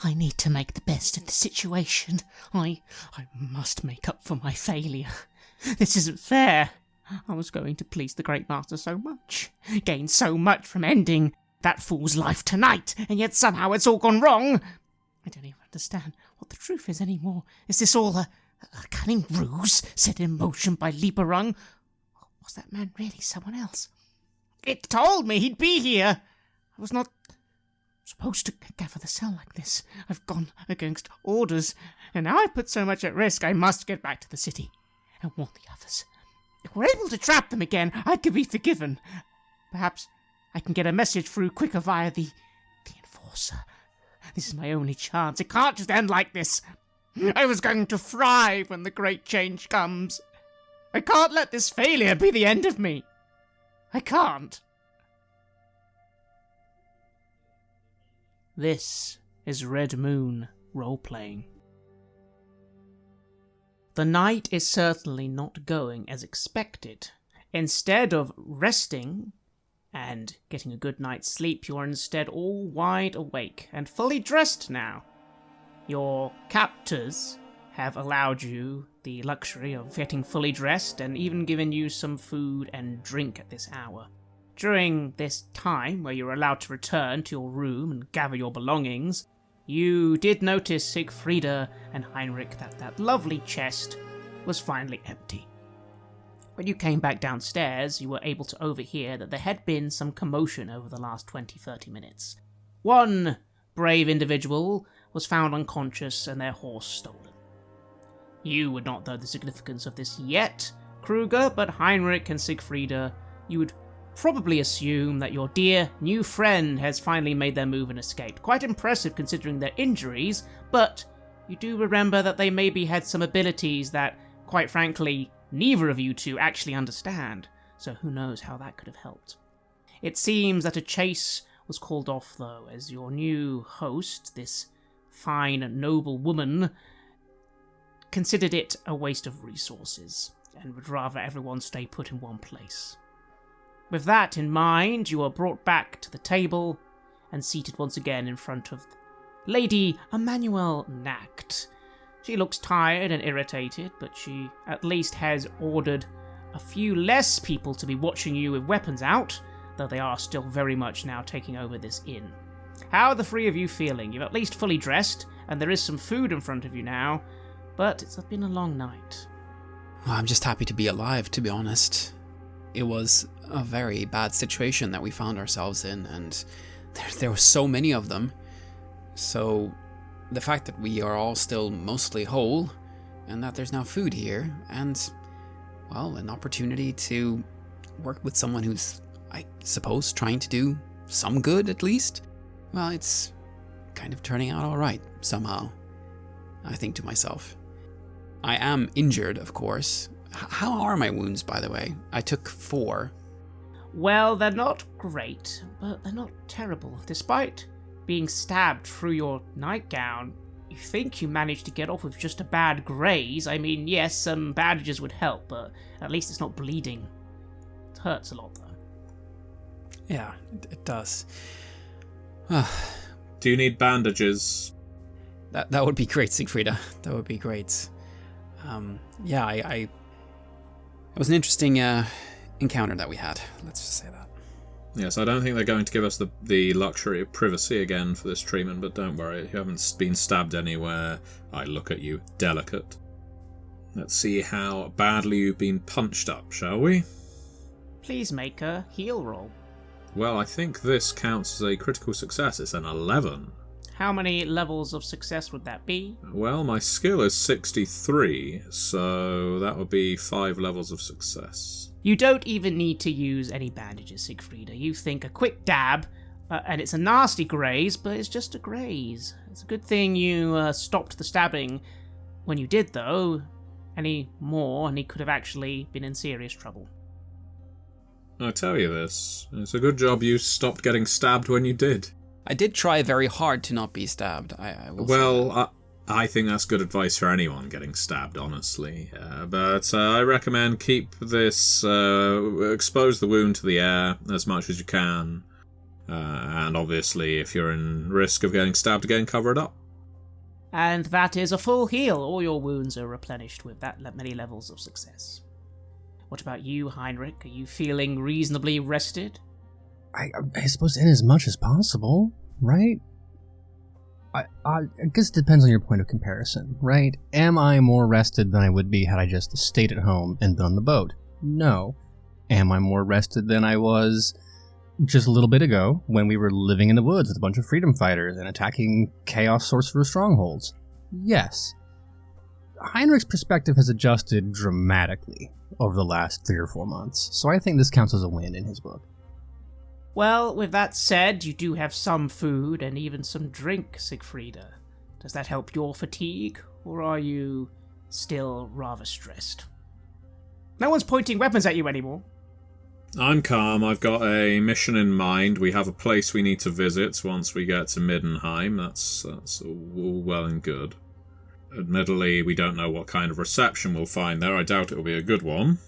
I need to make the best of the situation. I must make up for my failure. This isn't fair. I was going to please the Great Master so much, gain so much from ending that fool's life tonight, and yet somehow it's all gone wrong. I don't even understand what the truth is anymore. Is this all a cunning ruse set in motion by Lieberung? Or was that man really someone else? It told me he'd be here. I was not supposed to gather the cell like this. I've gone against orders, and now I've put so much at risk. I must get back to the city and warn the others. If we're able to trap them again, I could be forgiven. Perhaps I can get a message through quicker via the Enforcer. This is my only chance. It can't just end like this. I was going to thrive when the great change comes. I can't let this failure be the end of me. I can't. This is Red Moon role-playing. The night is certainly not going as expected. Instead of resting and getting a good night's sleep, you are instead all wide awake and fully dressed now. Your captors have allowed you the luxury of getting fully dressed and even given you some food and drink at this hour. During this time, where you were allowed to return to your room and gather your belongings, you did notice, Siegfrieda and Heinrich, that lovely chest was finally empty. When you came back downstairs, you were able to overhear that there had been some commotion over the last 20-30 minutes. One brave individual was found unconscious and their horse stolen. You would not know the significance of this yet, Kruger, but Heinrich and Siegfrieda, you would probably assume that your dear new friend has finally made their move and escaped. Quite impressive considering their injuries, but you do remember that they maybe had some abilities that, quite frankly, neither of you two actually understand, so who knows how that could have helped. It seems that a chase was called off, though, as your new host, this fine, noble woman, considered it a waste of resources, and would rather everyone stay put in one place. With that in mind, you are brought back to the table and seated once again in front of Lady Emmanuel Nacht. She looks tired and irritated, but she at least has ordered a few less people to be watching you with weapons out, though they are still very much now taking over this inn. How are the three of you feeling? You're at least fully dressed, and there is some food in front of you now, but it's been a long night. Well, I'm just happy to be alive, to be honest. It was a very bad situation that we found ourselves in, and there were so many of them. So the fact that we are all still mostly whole, and that there's now food here, and, well, an opportunity to work with someone who's, I suppose, trying to do some good at least, well, it's kind of turning out alright, somehow, I think to myself. I am injured, of course. How are my wounds, by the way? I took 4. Well, they're not great, but they're not terrible. Despite being stabbed through your nightgown, you think you managed to get off with just a bad graze. I mean, yes, some bandages would help, but at least it's not bleeding. It hurts a lot, though. Yeah, it does. Do you need bandages? That would be great, Siegfrieda. That would be great. It was an interesting encounter that we had. Let's just say that. Yes, I don't think they're going to give us the luxury of privacy again for this treatment, but don't worry, you haven't been stabbed anywhere. I look at you, delicate. Let's see how badly you've been punched up, shall we? Please make a heal roll. Well, I think this counts as a critical success. It's an 11. How many levels of success would that be? Well, my skill is 63, so that would be 5 levels of success. You don't even need to use any bandages, Siegfrieda. You think a quick dab, and it's a nasty graze, but it's just a graze. It's a good thing you stopped the stabbing when you did, though. Any more, and he could have actually been in serious trouble. I tell you this, it's a good job you stopped getting stabbed when you did. I did try very hard to not be stabbed. I think that's good advice for anyone getting stabbed, honestly. But I recommend keep this, expose the wound to the air as much as you can. And obviously, if you're in risk of getting stabbed again, cover it up. And that is a full heal. All your wounds are replenished with that many levels of success. What about you, Heinrich? Are you feeling reasonably rested? I suppose in as much as possible, right? I guess it depends on your point of comparison, right? Am I more rested than I would be had I just stayed at home and been on the boat? No. Am I more rested than I was just a little bit ago when we were living in the woods with a bunch of freedom fighters and attacking Chaos Sorcerer strongholds? Yes. Heinrich's perspective has adjusted dramatically over the last 3 or 4 months, so I think this counts as a win in his book. Well, with that said, you do have some food and even some drink, Siegfrieda. Does that help your fatigue, or are you still rather stressed? No one's pointing weapons at you anymore. I'm calm. I've got a mission in mind. We have a place we need to visit once we get to Middenheim. That's all well and good. Admittedly, we don't know what kind of reception we'll find there. I doubt it'll be a good one.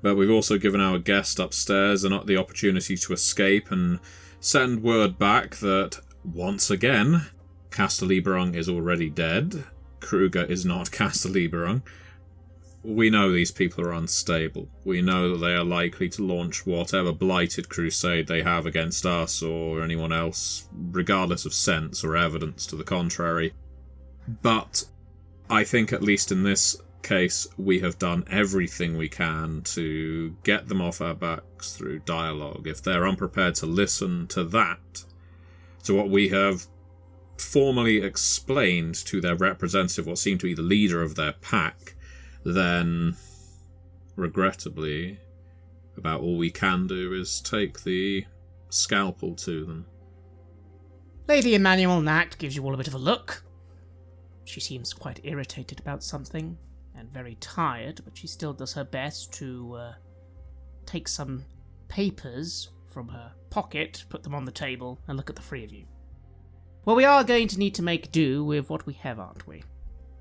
But we've also given our guest upstairs the opportunity to escape and send word back that, once again, Castelliberung is already dead. Kruger is not Castelliberung. We know these people are unstable. We know that they are likely to launch whatever blighted crusade they have against us or anyone else, regardless of sense or evidence to the contrary. But I think, at least in this case, we have done everything we can to get them off our backs through dialogue. If they're unprepared to listen to that, to what we have formally explained to their representative, what seemed to be the leader of their pack, then, regrettably, about all we can do is take the scalpel to them. Lady Emmanuel Nacht gives you all a bit of a look. She seems quite irritated about something, and very tired, but she still does her best to take some papers from her pocket, put them on the table, and look at the 3 of you. Well, we are going to need to make do with what we have, aren't we?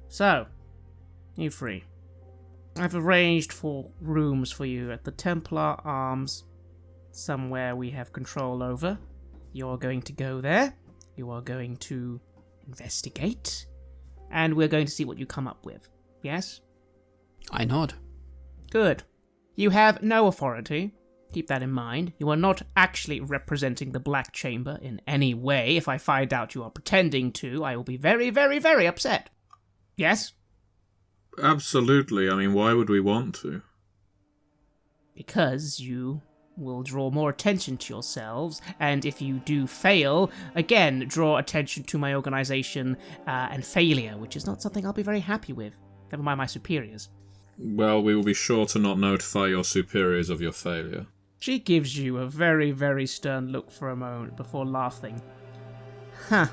So, you 3. I've arranged for rooms for you at the Templar Arms, somewhere we have control over. You're going to go there, you are going to investigate, and we're going to see what you come up with. Yes? I nod. Good. You have no authority. Keep that in mind. You are not actually representing the Black Chamber in any way. If I find out you are pretending to, I will be very, very, very upset. Yes? Absolutely. I mean, why would we want to? Because you will draw more attention to yourselves, and if you do fail, again, draw attention to my organization and failure, which is not something I'll be very happy with. Never mind my superiors. Well, we will be sure to not notify your superiors of your failure. She gives you a very, very stern look for a moment before laughing. Huh.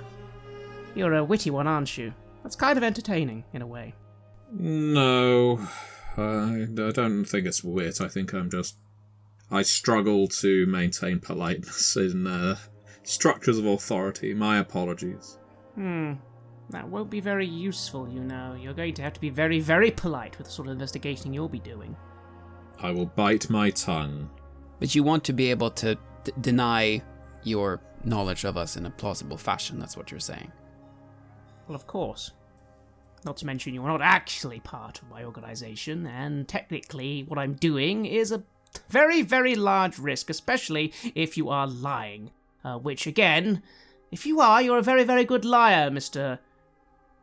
You're a witty one, aren't you? That's kind of entertaining, in a way. No, I don't think it's wit. I think I struggle to maintain politeness in structures of authority. My apologies. That won't be very useful, you know. You're going to have to be very, very polite with the sort of investigating you'll be doing. I will bite my tongue. But you want to be able to deny your knowledge of us in a plausible fashion, that's what you're saying. Well, of course. Not to mention you're not actually part of my organization, and technically what I'm doing is a very, very large risk, especially if you are lying. Which, again, if you are, you're a very, very good liar, Mr.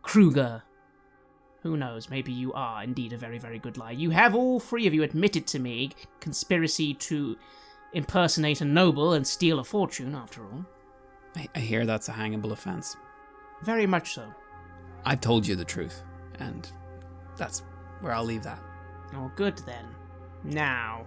Kruger. Who knows, maybe you are indeed a very, very good liar. You have all 3 of you admitted to me conspiracy to impersonate a noble and steal a fortune, after all. I hear that's a hangable offense. Very much so. I've told you the truth, and that's where I'll leave that. Oh, good then. Now,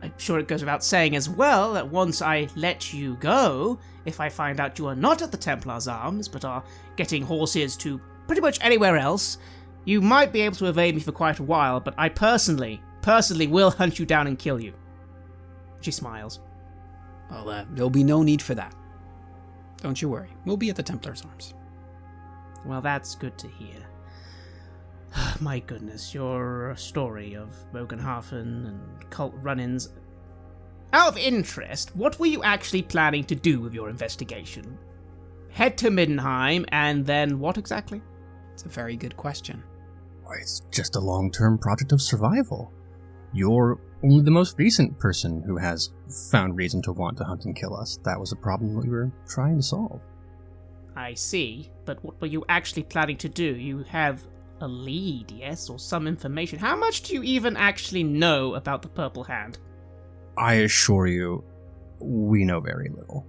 I'm sure it goes without saying as well that once I let you go, if I find out you are not at the Templar's Arms, but are getting horses to pretty much anywhere else, you might be able to evade me for quite a while, but I personally will hunt you down and kill you. She smiles. Well, there'll be no need for that. Don't you worry. We'll be at the Templar's Arms. Well, that's good to hear. My goodness, your story of Bogenhafen and cult run-ins. Out of interest, what were you actually planning to do with your investigation? Head to Middenheim, and then what exactly? It's a very good question. It's just a long-term project of survival. You're only the most recent person who has found reason to want to hunt and kill us. That was a problem we were trying to solve. I see, but what were you actually planning to do? You have a lead, yes, or some information. How much do you even actually know about the Purple Hand? I assure you, we know very little.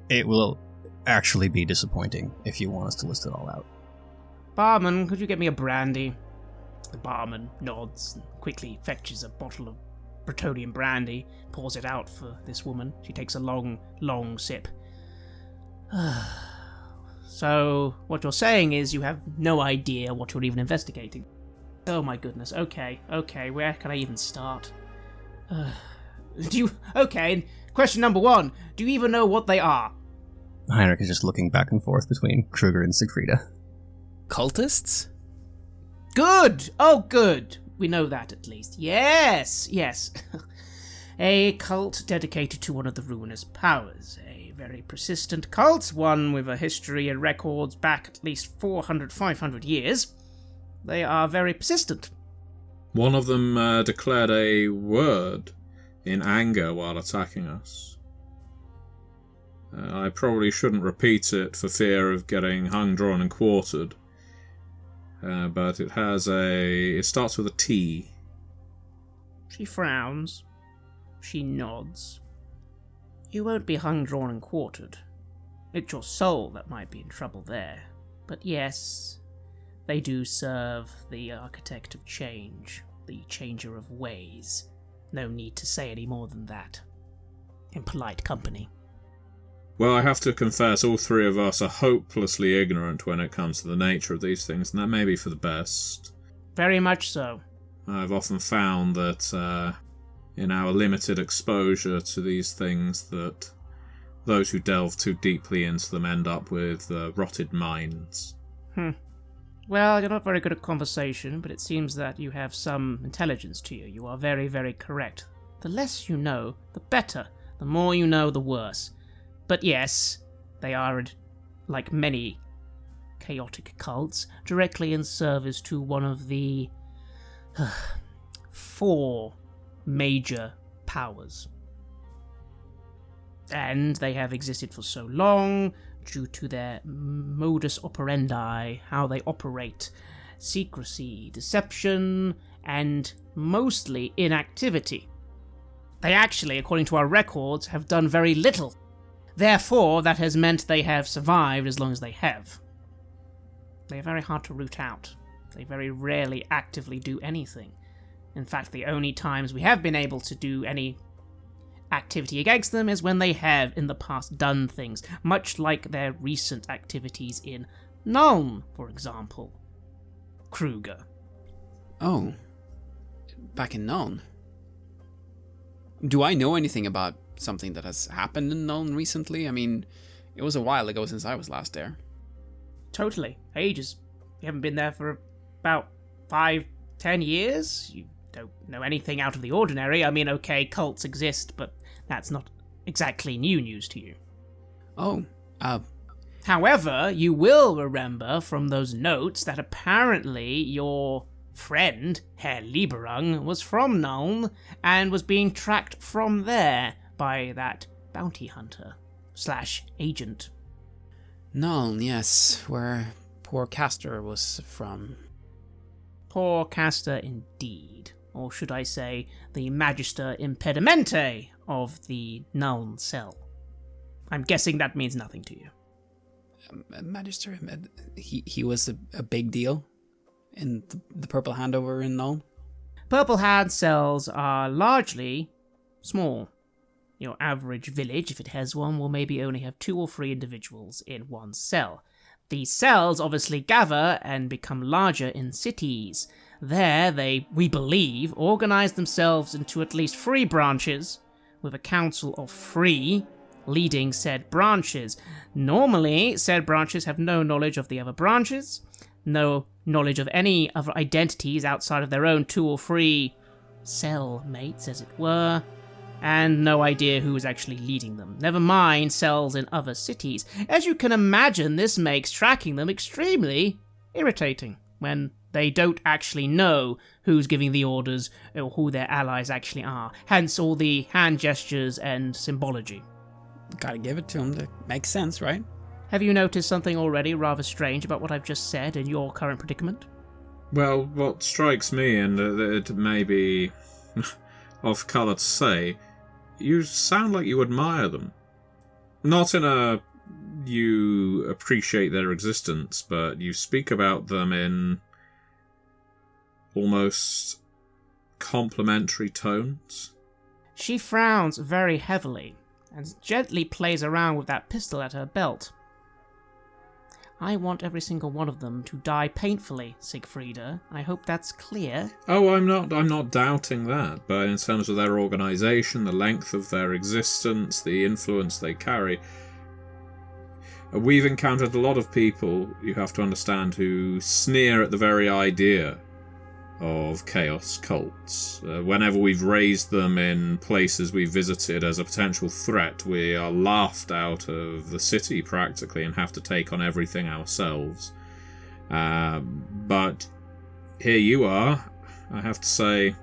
It will actually be disappointing if you want us to list it all out. Barman, could you get me a brandy? The barman nods and quickly fetches a bottle of Bretonian brandy, pours it out for this woman. She takes a long, long sip. So, what you're saying is you have no idea what you're even investigating. Oh my goodness, okay, where can I even start? Okay, question number 1, do you even know what they are? Heinrich is just looking back and forth between Kruger and Siegfrieda. Cultists? Good! Oh, good! We know that at least. Yes! A cult dedicated to one of the ruinous powers. A very persistent cult, one with a history and records back at least 400, 500 years. They are very persistent. One of them declared a word in anger while attacking us. I probably shouldn't repeat it for fear of getting hung, drawn and quartered. But it starts with a T. She frowns. She nods. You won't be hung, drawn and quartered. It's your soul that might be in trouble there. But yes, they do serve the architect of change, the changer of ways. No need to say any more than that. In polite company. Well, I have to confess, all three of us are hopelessly ignorant when it comes to the nature of these things, and that may be for the best. Very much so. I've often found that in our limited exposure to these things, that those who delve too deeply into them end up with rotted minds. Well, you're not very good at conversation, but it seems that you have some intelligence to you. You are very, very correct. The less you know, the better. The more you know, the worse. But yes, they are, like many chaotic cults, directly in service to one of the 4 major powers. And they have existed for so long, due to their modus operandi, how they operate, secrecy, deception, and mostly inactivity. They actually, according to our records, have done very little. Therefore, that has meant they have survived as long as they have. They are very hard to root out. They very rarely actively do anything. In fact, the only times we have been able to do any activity against them is when they have in the past done things, much like their recent activities in Nuln, for example. Kruger. Oh. Back in Nuln. Do I know anything about something that has happened in Nuln recently? I mean, it was a while ago since I was last there. Totally. Ages. You haven't been there for about 5-10 years? You don't know anything out of the ordinary. I mean, okay, cults exist, but that's not exactly new news to you. Oh, However, you will remember from those notes that apparently your friend, Herr Lieberung, was from Nuln and was being tracked from there by that bounty hunter / agent. Nuln, yes, where poor Castor was from. Poor Castor indeed. Or should I say, the Magister Impedimente of the Nuln cell. I'm guessing that means nothing to you. Magister, he was a big deal in the Purple Hand over in Nuln? Purple Hand cells are largely small. Your average village, if it has one, will maybe only have 2 or 3 individuals in one cell. These cells obviously gather and become larger in cities. There they, we believe, organize themselves into at least 3 branches, with a council of 3 leading said branches. Normally, said branches have no knowledge of the other branches, no knowledge of any other identities outside of their own 2 or 3 cell mates, as it were, and no idea who is actually leading them. Never mind cells in other cities. As you can imagine, this makes tracking them extremely irritating when they don't actually know who's giving the orders or who their allies actually are. Hence all the hand gestures and symbology. Gotta give it to him. That makes sense, right? Have you noticed something already rather strange about what I've just said in your current predicament? Well, what strikes me, and it may be off colour to say, you sound like you admire them. Not in a you appreciate their existence, but you speak about them in almost complimentary tones. She frowns very heavily and gently plays around with that pistol at her belt. I want every single one of them to die painfully, Siegfrieda. I hope that's clear. Oh, I'm not doubting that, but in terms of their organisation, the length of their existence, the influence they carry, we've encountered a lot of people, you have to understand, who sneer at the very idea of chaos cults. Whenever we've raised them in places we've visited as a potential threat, we are laughed out of the city practically and have to take on everything ourselves. But here you are. I have to say,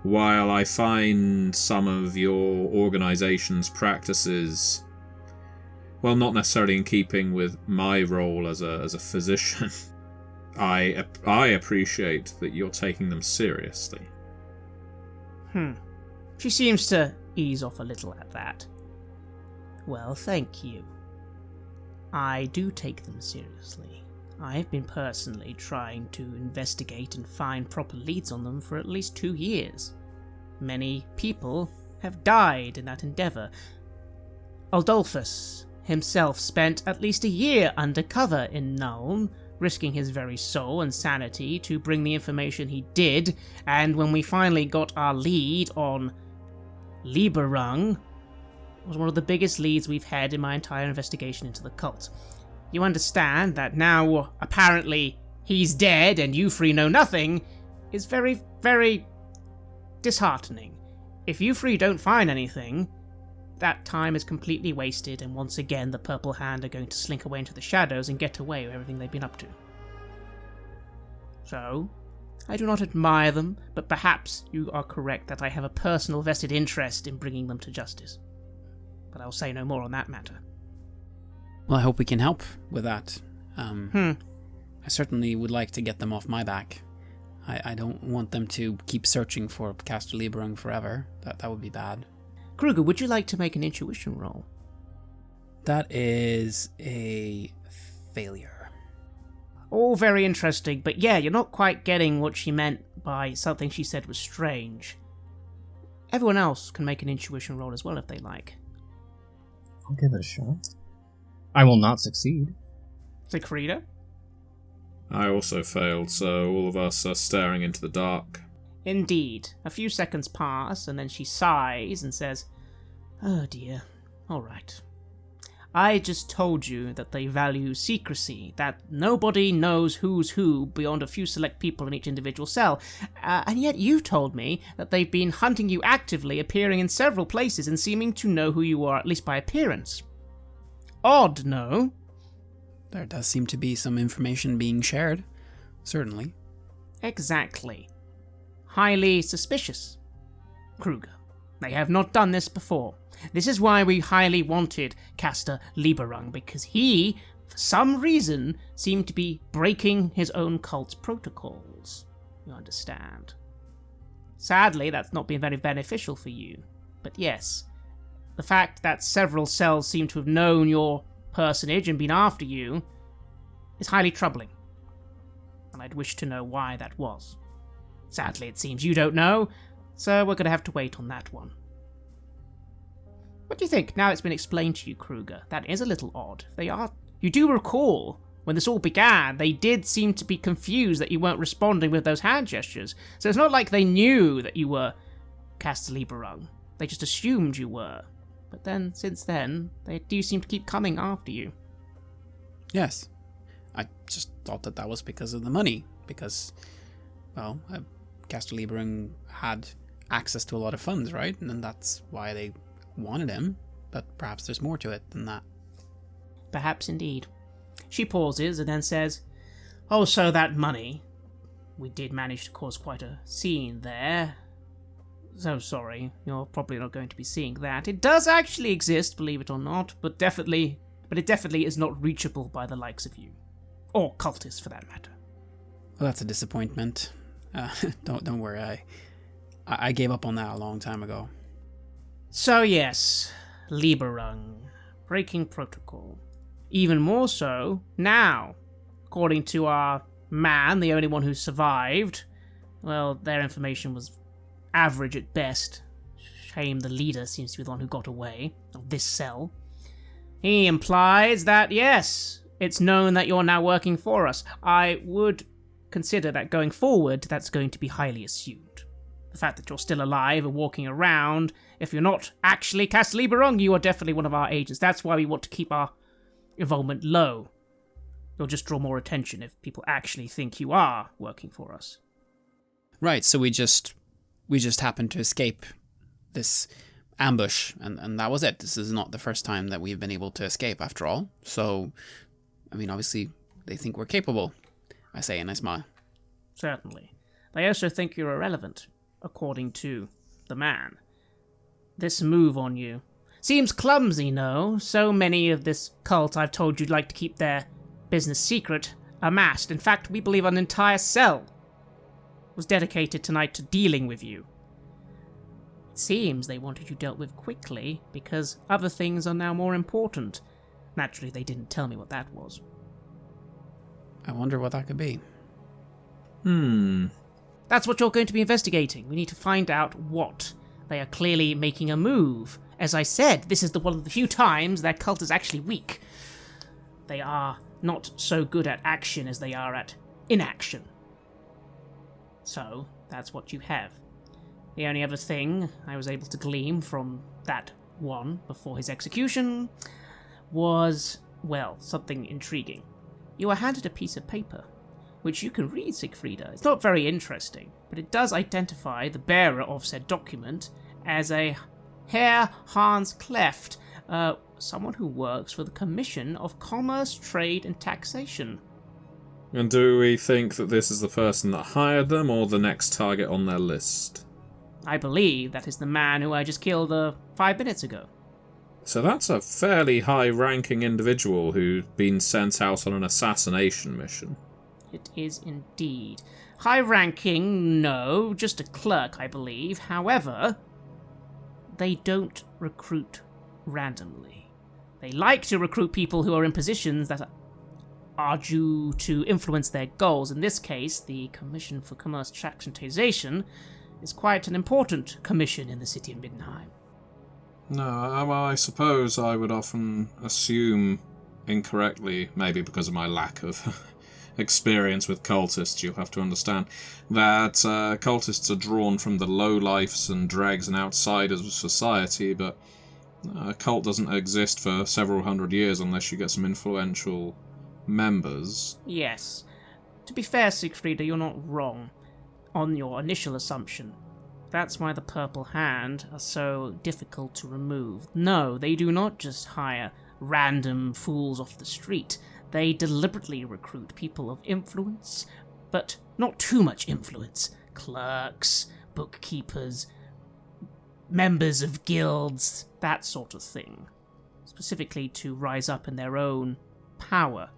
while I find some of your organisation's practices, well, not necessarily in keeping with my role as a physician, I appreciate that you're taking them seriously. She seems to ease off a little at that. Well, thank you. I do take them seriously. I've been personally trying to investigate and find proper leads on them for at least 2 years. Many people have died in that endeavour. Adolphus himself spent at least a year undercover in Nuln, risking his very soul and sanity to bring the information he did, and when we finally got our lead on Lieberung, it was one of the biggest leads we've had in my entire investigation into the cult. You understand that now apparently he's dead and you three know nothing is very, very disheartening. If you three don't find anything, that time is completely wasted, and once again the Purple Hand are going to slink away into the shadows and get away with everything they've been up to. So, I do not admire them, but perhaps you are correct that I have a personal vested interest in bringing them to justice. But I'll say no more on that matter. Well, I hope we can help with that. I certainly would like to get them off my back. I don't want them to keep searching for Castor Lieberung forever. That would be bad. Kruger, would you like to make an intuition roll? That is a failure. All very interesting, but yeah, you're not quite getting what she meant by something she said was strange. Everyone else can make an intuition roll as well if they like. I'll give it a shot. I will not succeed. Siegfrieda? I also failed, so all of us are staring into the dark. Indeed. A few seconds pass, and then she sighs and says, "Oh dear. All right. I just told you that they value secrecy, that nobody knows who's who beyond a few select people in each individual cell, and yet you've told me that they've been hunting you actively, appearing in several places and seeming to know who you are, at least by appearance. Odd, no?" There does seem to be some information being shared, certainly. Exactly. Highly suspicious. Kruger, they have not done this before. This is why we highly wanted Castor Lieberung, because he, for some reason, seemed to be breaking his own cult's protocols. You understand? Sadly, that's not been very beneficial for you. But yes, the fact that several cells seem to have known your personage and been after you is highly troubling. And I'd wish to know why that was. Sadly, it seems you don't know, so we're going to have to wait on that one. What do you think, now it's been explained to you, Kruger? That is a little odd. You do recall, when this all began, they did seem to be confused that you weren't responding with those hand gestures. So it's not like they knew that you were Castor Lieberung. They just assumed you were. But then, since then, they do seem to keep coming after you. Yes. I just thought that was because of the money. Because, well, Castor Lieberung had access to a lot of funds, right? And then that's why they wanted him. But perhaps there's more to it than that. Perhaps indeed. She pauses and then says, Also, that money. We did manage to cause quite a scene there. So sorry, you're probably not going to be seeing that. It does actually exist, believe it or not, but it definitely is not reachable by the likes of you. Or cultists, for that matter. Well, that's a disappointment. Don't worry, I gave up on that a long time ago. So yes, Lieberung, breaking protocol. Even more so now, according to our man, the only one who survived. Well, their information was average at best. Shame the leader seems to be the one who got away, of this cell. He implies that, yes, it's known that you're now working for us. I would consider that going forward, that's going to be highly assumed. The fact that you're still alive and walking around, if you're not actually Cass Lieberung, you are definitely one of our agents. That's why we want to keep our involvement low. You'll just draw more attention if people actually think you are working for us. Right, so we just happened to escape this ambush, and that was it. This is not the first time that we've been able to escape, after all. So, I mean, obviously, they think we're capable, I say, and I smile. Certainly. They also think you're irrelevant, according to the man. This move on you seems clumsy, no? So many of this cult I've told you'd like to keep their business secret amassed. In fact, we believe an entire cell was dedicated tonight to dealing with you. It seems they wanted you dealt with quickly because other things are now more important. Naturally, they didn't tell me what that was. I wonder what that could be. That's what you're going to be investigating. We need to find out what. They are clearly making a move. As I said, this is one of the few times their cult is actually weak. They are not so good at action as they are at inaction. So, that's what you have. The only other thing I was able to glean from that one before his execution was, well, something intriguing. You are handed a piece of paper, which you can read, Siegfrieda. It's not very interesting, but it does identify the bearer of said document as a Herr Hans Kleft, someone who works for the Commission of Commerce, Trade and Taxation. And do we think that this is the person that hired them, or the next target on their list? I believe that is the man who I just killed 5 minutes ago. So that's a fairly high-ranking individual who's been sent out on an assassination mission. It is indeed. High-ranking, no, just a clerk, I believe. However, they don't recruit randomly. They like to recruit people who are in positions that are due to influence their goals. In this case, the Commission for Commerce, Tax and Taxation is quite an important commission in the city of Middenheim. No, I suppose I would often assume incorrectly, maybe because of my lack of experience with cultists, you'll have to understand, that cultists are drawn from the lowlifes and dregs and outsiders of society, but a cult doesn't exist for several hundred years unless you get some influential members. Yes. To be fair, Siegfrieda, you're not wrong on your initial assumption. That's why the Purple Hand are so difficult to remove. No, they do not just hire random fools off the street. They deliberately recruit people of influence, but not too much influence. Clerks, bookkeepers, members of guilds, that sort of thing. Specifically to rise up in their own power.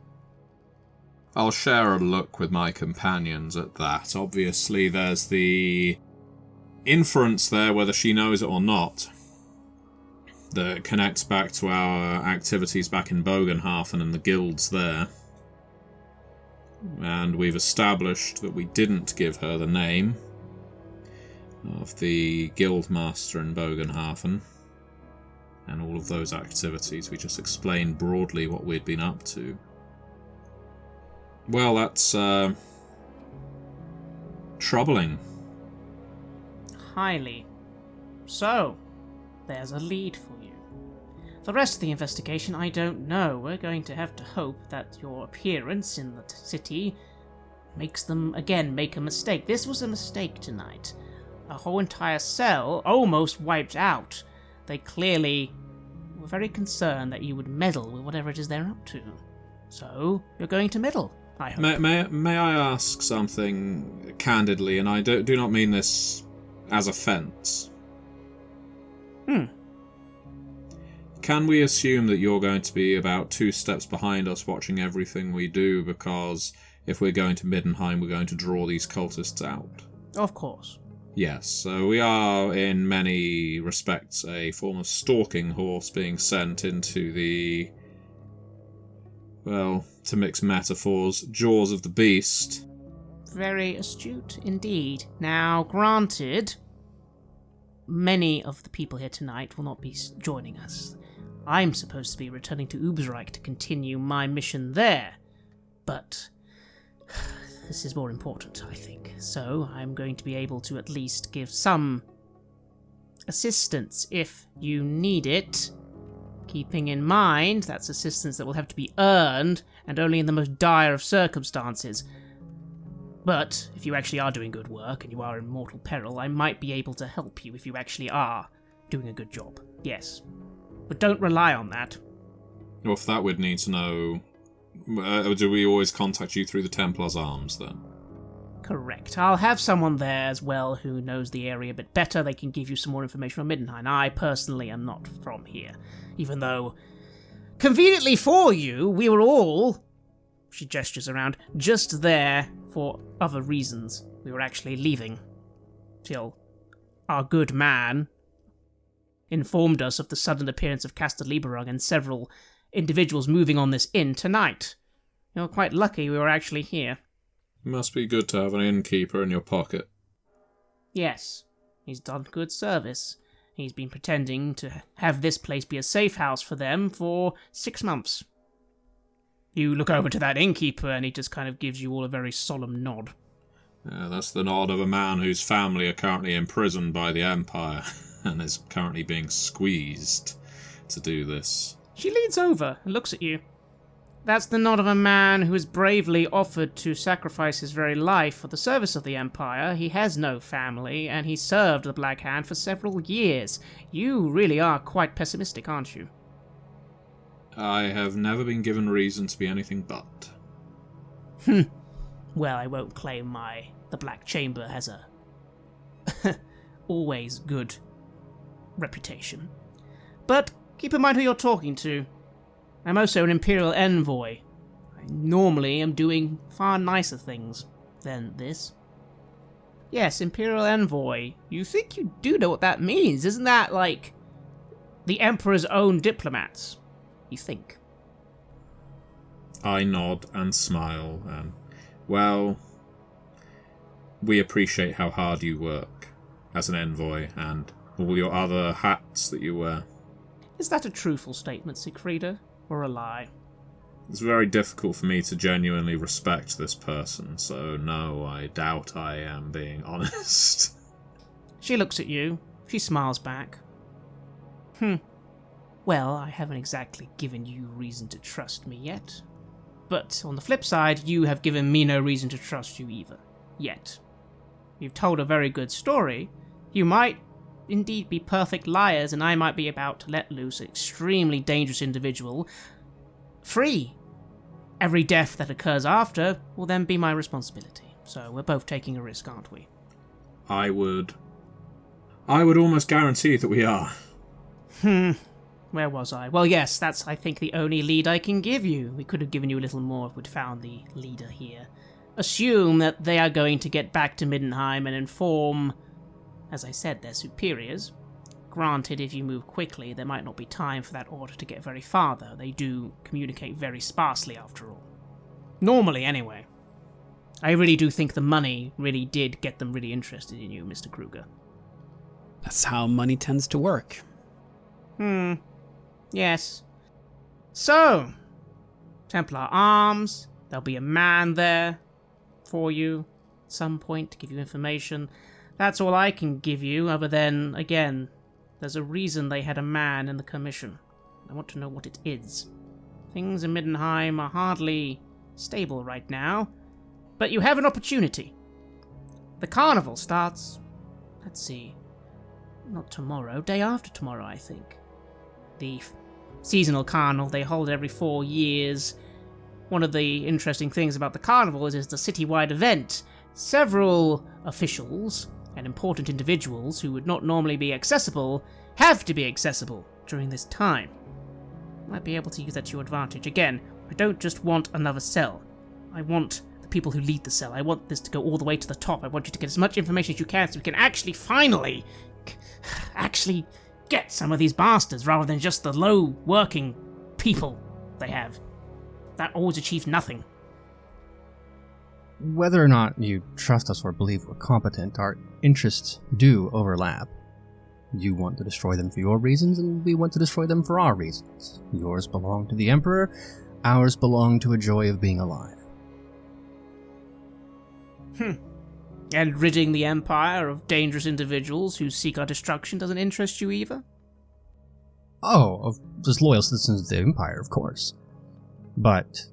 I'll share a look with my companions at that. Obviously, there's the inference there, whether she knows it or not, that connects back to our activities back in Bogenhafen and the guilds there. And we've established that we didn't give her the name of the guildmaster in Bogenhafen and all of those activities. We just explained broadly what we'd been up to. Well, that's troubling. Highly. So, there's a lead for you. The rest of the investigation, I don't know. We're going to have to hope that your appearance in the city makes them, again, make a mistake. This was a mistake tonight. A whole entire cell almost wiped out. They clearly were very concerned that you would meddle with whatever it is they're up to. So, you're going to meddle. I hope. May I ask something candidly, and I do not mean this as offence. Can we assume that you're going to be about 2 steps behind us watching everything we do, because if we're going to Middenheim, we're going to draw these cultists out? Of course. Yes, so we are in many respects a form of stalking horse being sent into the, well, to mix metaphors, jaws of the beast. Very astute indeed. Now, granted, many of the people here tonight will not be joining us. I'm supposed to be returning to Ubersreich to continue my mission there, but this is more important, I think. So I'm going to be able to at least give some assistance if you need it, keeping in mind that's assistance that will have to be earned and only in the most dire of circumstances. But if you actually are doing good work and you are in mortal peril, I might be able to help you if you actually are doing a good job. Yes. But don't rely on that. Well, for that we'd need to know... do we always contact you through the Templar's Arms, then? Correct. I'll have someone there as well who knows the area a bit better. They can give you some more information on Middenheim. I personally am not from here, even though, conveniently for you, we were all, she gestures around, just there for other reasons. We were actually leaving till our good man informed us of the sudden appearance of Castor Lieberung and several individuals moving on this inn tonight. You're quite lucky we were actually here. Must be good to have an innkeeper in your pocket. Yes, he's done good service. He's been pretending to have this place be a safe house for them for 6 months. You look over to that innkeeper and he just kind of gives you all a very solemn nod. Yeah, that's the nod of a man whose family are currently imprisoned by the Empire and is currently being squeezed to do this. She leans over and looks at you. That's the nod of a man who has bravely offered to sacrifice his very life for the service of the Empire. He has no family, and he served the Black Hand for several years. You really are quite pessimistic, aren't you? I have never been given reason to be anything but. Well, I won't claim the Black Chamber has a always good reputation. But keep in mind who you're talking to. I'm also an Imperial Envoy. I normally am doing far nicer things than this. Yes, Imperial Envoy. You think you do know what that means? Isn't that like the Emperor's own diplomats? You think? I nod and smile and, well, we appreciate how hard you work as an envoy and all your other hats that you wear. Is that a truthful statement, Siegfrieda, or a lie? It's very difficult for me to genuinely respect this person, so no, I doubt I am being honest. She looks at you. She smiles back. Well, I haven't exactly given you reason to trust me yet. But on the flip side, you have given me no reason to trust you either. Yet. You've told a very good story. You might indeed be perfect liars, and I might be about to let loose an extremely dangerous individual free. Every death that occurs after will then be my responsibility. So we're both taking a risk, aren't we? I would almost guarantee that we are. Where was I? Well, yes, that's, I think, the only lead I can give you. We could have given you a little more if we'd found the leader here. Assume that they are going to get back to Middenheim and inform, as I said, their superiors. Granted, if you move quickly, there might not be time for that order to get very far, though. They do communicate very sparsely, after all. Normally, anyway. I really do think the money really did get them really interested in you, Mr. Kruger. That's how money tends to work. Yes. So, Templar Arms, there'll be a man there for you at some point to give you information. That's all I can give you, other than, again, there's a reason they had a man in the commission. I want to know what it is. Things in Middenheim are hardly stable right now, but you have an opportunity. The carnival starts, let's see, not tomorrow, day after tomorrow, I think. The seasonal carnival they hold every 4 years. one of the interesting things about the carnival is it's a citywide event. Several officials and important individuals who would not normally be accessible have to be accessible during this time. You might be able to use that to your advantage. Again, I don't just want another cell. I want the people who lead the cell. I want this to go all the way to the top. I want you to get as much information as you can so we can actually finally get some of these bastards rather than just the low working people they have. That always achieves nothing. Whether or not you trust us or believe we're competent, our interests do overlap. You want to destroy them for your reasons, and we want to destroy them for our reasons. Yours belong to the Emperor, ours belong to a joy of being alive. And ridding the Empire of dangerous individuals who seek our destruction doesn't interest you either? Oh, as loyal citizens of the Empire, of course. But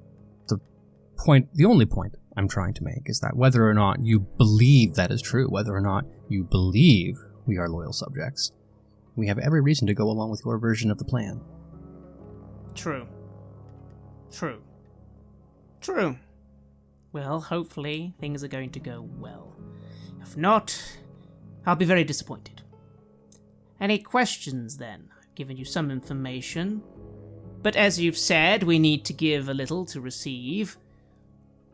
the only point I'm trying to make is that whether or not you believe that is true, whether or not you believe we are loyal subjects, we have every reason to go along with your version of the plan. True. Well, hopefully things are going to go well. If not, I'll be very disappointed. Any questions then? I've given you some information. But as you've said, we need to give a little to receive.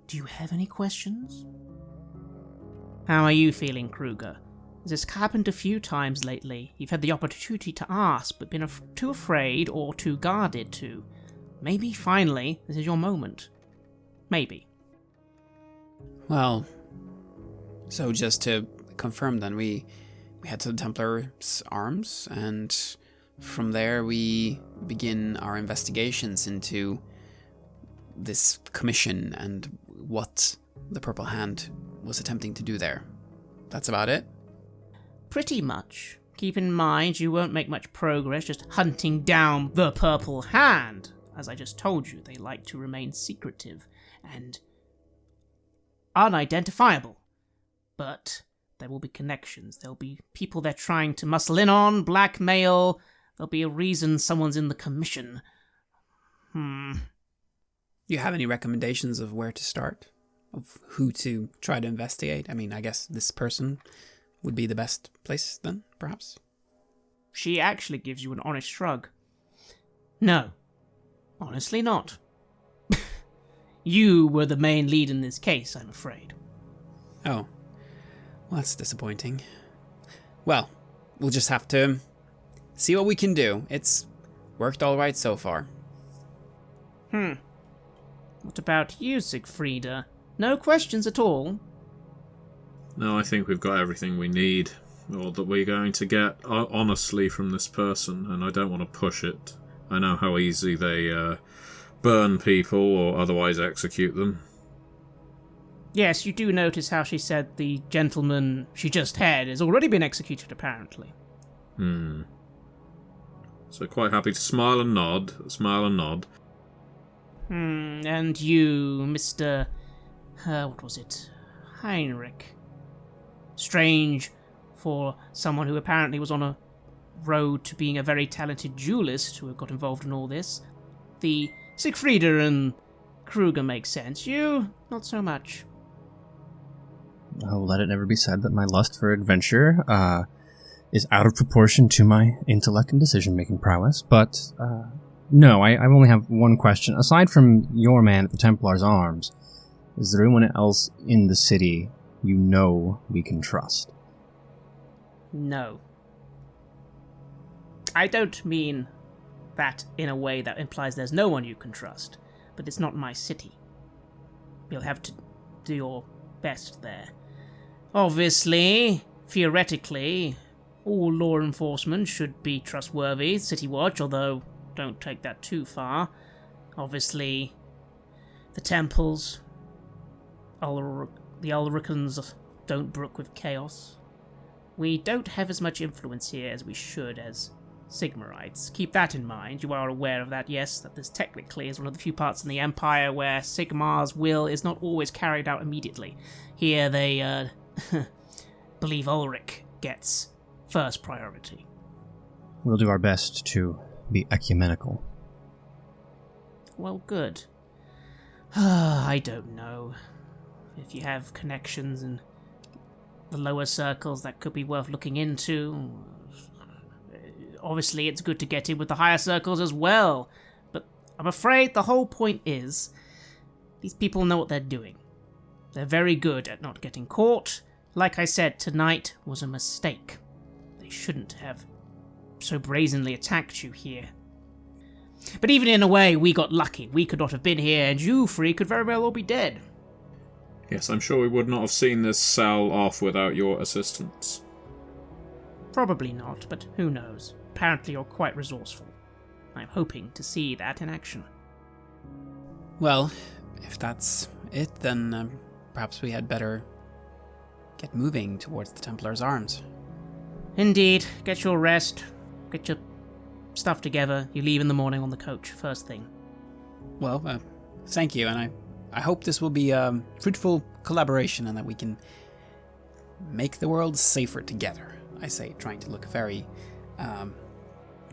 Do you have any questions? How are you feeling, Kruger? This happened a few times lately. You've had the opportunity to ask, but been too afraid or too guarded to. Maybe, finally, this is your moment. Maybe. Well, so just to confirm then, we head to the Templar's Arms, and from there we begin our investigations into this commission and what the Purple Hand was attempting to do there. That's about it? Pretty much. Keep in mind you won't make much progress just hunting down the Purple Hand. As I just told you, they like to remain secretive and unidentifiable. But there will be connections. There'll be people they're trying to muscle in on, blackmail. There'll be a reason someone's in the commission. Do you have any recommendations of where to start? Of who to try to investigate? I mean, I guess this person would be the best place then, perhaps? She actually gives you an honest shrug. No. Honestly not. You were the main lead in this case, I'm afraid. Oh. Well, that's disappointing. Well, we'll just have to see what we can do. It's worked all right so far. What about you, Siegfrieda? No questions at all? No, I think we've got everything we need, or that we're going to get honestly from this person, and I don't want to push it. I know how easy they burn people or otherwise execute them. Yes, you do notice how she said the gentleman she just had has already been executed, apparently. So quite happy to smile and nod. And you, Mr... what was it? Heinrich. Strange for someone who apparently was on a road to being a very talented duelist who got involved in all this. The Siegfrieda and Kruger make sense. You, not so much. Oh, let it never be said that my lust for adventure is out of proportion to my intellect and decision-making prowess, but no, I only have one question. Aside from your man at the Templar's Arms, is there anyone else in the city you know we can trust? No. I don't mean that in a way that implies there's no one you can trust, but it's not my city. You'll have to do your best there. Obviously, theoretically, all law enforcement should be trustworthy, City Watch, although don't take that too far. Obviously, the temples, the Ulricans don't brook with chaos. We don't have as much influence here as we should as Sigmarites. Keep that in mind. You are aware of that, yes, that this technically is one of the few parts in the Empire where Sigmar's will is not always carried out immediately. Here they, believe Ulrich gets first priority. We'll do our best to be ecumenical. Well, good. I don't know. If you have connections in the lower circles, that could be worth looking into. Obviously, it's good to get in with the higher circles as well. But I'm afraid the whole point is, these people know what they're doing. They're very good at not getting caught. Like I said, tonight was a mistake. They shouldn't have so brazenly attacked you here. But even in a way, we got lucky. We could not have been here, and you three could very well all be dead. Yes, I'm sure we would not have seen this cell off without your assistance. Probably not, but who knows. Apparently you're quite resourceful. I'm hoping to see that in action. Well, if that's it, then perhaps we had better get moving towards the Templar's Arms. Indeed. Get your rest. Get your stuff together. You leave in the morning on the coach, first thing. Well, thank you, and I hope this will be a fruitful collaboration and that we can make the world safer together. I say, trying to look very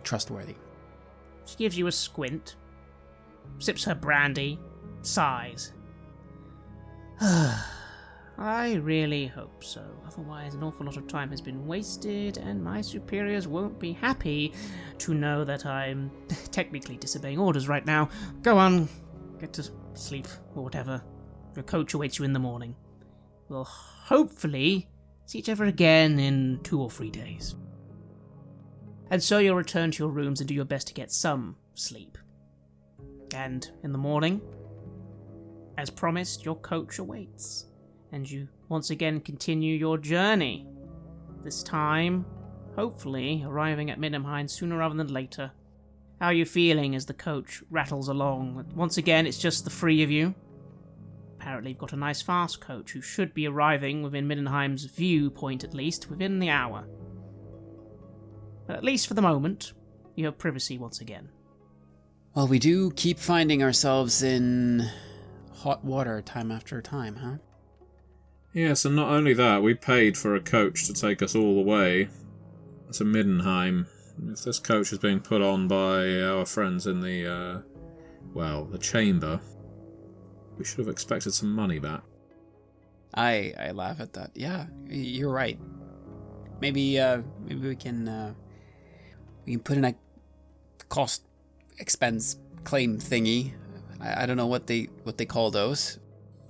trustworthy. She gives you a squint, sips her brandy, sighs. I really hope so. Otherwise, an awful lot of time has been wasted, and my superiors won't be happy to know that I'm technically disobeying orders right now. Go on, get to sleep, or whatever. Your coach awaits you in the morning. We'll hopefully see each other again in 2 or 3 days. And so you'll return to your rooms and do your best to get some sleep. And in the morning, as promised, your coach awaits. And you once again continue your journey. This time, hopefully, arriving at Middenheim sooner rather than later. How are you feeling as the coach rattles along? Once again, it's just the 3 of you. Apparently, you've got a nice fast coach who should be arriving within Middenheim's viewpoint, at least, within the hour. But at least for the moment, you have privacy once again. Well, we do keep finding ourselves in hot water time after time, huh? Yes, and not only that, we paid for a coach to take us all the way to Middenheim. If this coach is being put on by our friends in the chamber, we should have expected some money back. I laugh at that. Yeah, you're right. Maybe we can put in a cost expense claim thingy. I don't know what they call those.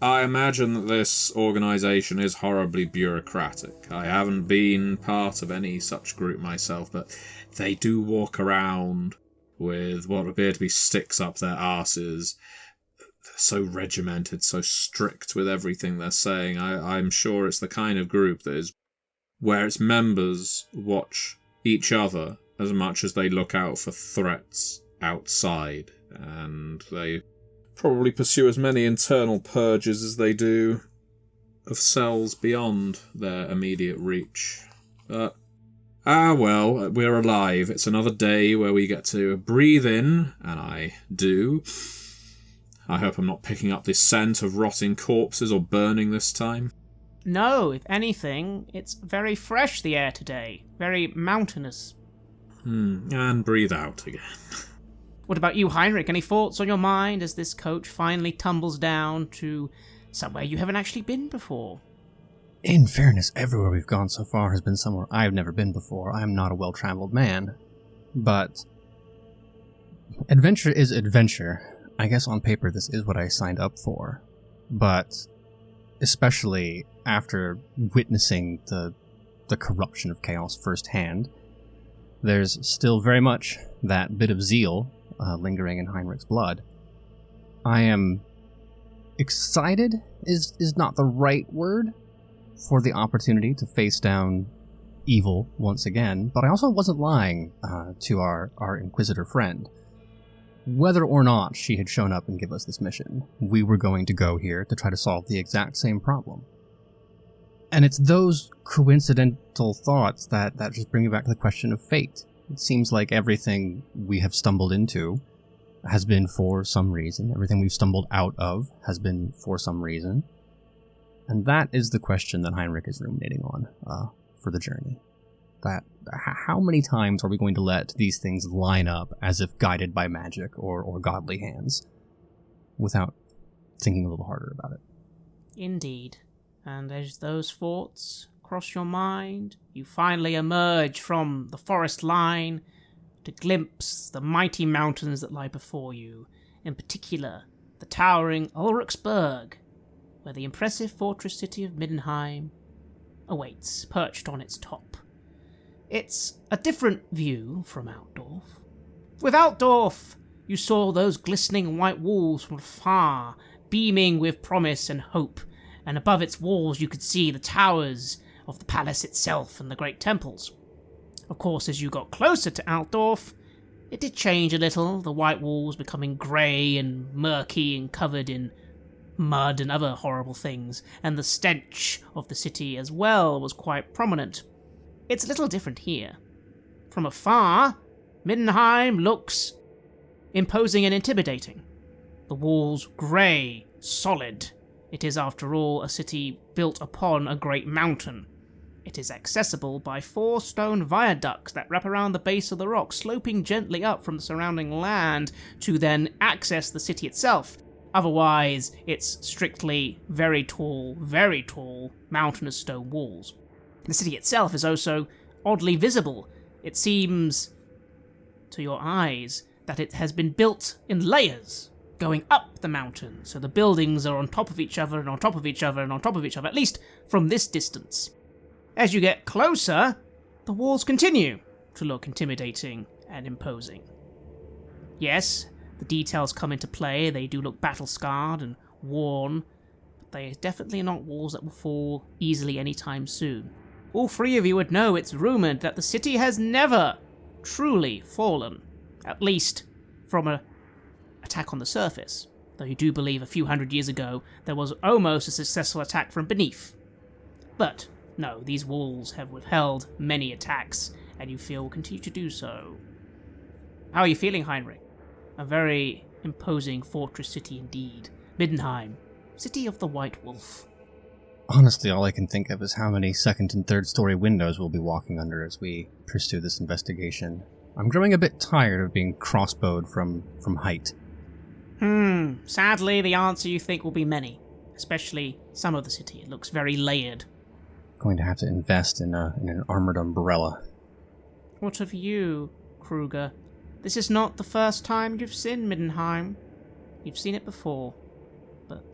I imagine that this organisation is horribly bureaucratic. I haven't been part of any such group myself, but they do walk around with what appear to be sticks up their arses. They're so regimented, so strict with everything they're saying. I'm sure it's the kind of group that is where its members watch each other as much as they look out for threats outside, and they probably pursue as many internal purges as they do of cells beyond their immediate reach. But, well, we're alive. It's another day where we get to breathe in, and I do. I hope I'm not picking up this scent of rotting corpses or burning this time. No, if anything, it's very fresh, the air today. Very mountainous. And breathe out again. What about you, Heinrich? Any thoughts on your mind as this coach finally tumbles down to somewhere you haven't actually been before? In fairness, everywhere we've gone so far has been somewhere I've never been before. I'm not a well-traveled man. But adventure is adventure. I guess on paper this is what I signed up for. But especially after witnessing the corruption of chaos firsthand, there's still very much that bit of zeal lingering in Heinrich's blood. I am excited is not the right word for the opportunity to face down evil once again, but I also wasn't lying to our Inquisitor friend. Whether or not she had shown up and give us this mission, we were going to go here to try to solve the exact same problem. And it's those coincidental thoughts that just bring me back to the question of fate. It seems like everything we have stumbled into has been for some reason. Everything we've stumbled out of has been for some reason. And that is the question that Heinrich is ruminating on for the journey. That how many times are we going to let these things line up as if guided by magic or godly hands without thinking a little harder about it. Indeed. And as those thoughts cross your mind, you finally emerge from the forest line to glimpse the mighty mountains that lie before you, in particular the towering Ulrichsburg, where the impressive fortress city of Middenheim awaits, perched on its top. It's a different view from Altdorf. With Altdorf, you saw those glistening white walls from afar, beaming with promise and hope, and above its walls you could see the towers of the palace itself and the great temples. Of course, as you got closer to Altdorf, it did change a little, the white walls becoming grey and murky and covered in mud and other horrible things, and the stench of the city as well was quite prominent. It's a little different here. From afar, Middenheim looks imposing and intimidating. The walls grey, solid. It is, after all, a city built upon a great mountain. It is accessible by 4 stone viaducts that wrap around the base of the rock, sloping gently up from the surrounding land to then access the city itself. Otherwise, it's strictly very tall, mountainous stone walls. The city itself is also oddly visible. It seems, to your eyes, that it has been built in layers, going up the mountain, so the buildings are on top of each other and on top of each other and on top of each other, at least from this distance. As you get closer, the walls continue to look intimidating and imposing. Yes, the details come into play, they do look battle-scarred and worn, but they are definitely not walls that will fall easily anytime soon. All 3 of you would know it's rumoured that the city has never truly fallen, at least from an attack on the surface, though you do believe a few hundred years ago there was almost a successful attack from beneath. But no, these walls have withheld many attacks, and you feel will continue to do so. How are you feeling, Heinrich? A very imposing fortress city indeed. Middenheim, city of the White Wolf. Honestly, all I can think of is how many 2nd and 3rd story windows we'll be walking under as we pursue this investigation. I'm growing a bit tired of being crossbowed from height. Sadly, the answer you think will be many, especially some of the city. It looks very layered. Going to have to invest in an armored umbrella. What of you, Kruger? This is not the first time you've seen Middenheim. You've seen it before, but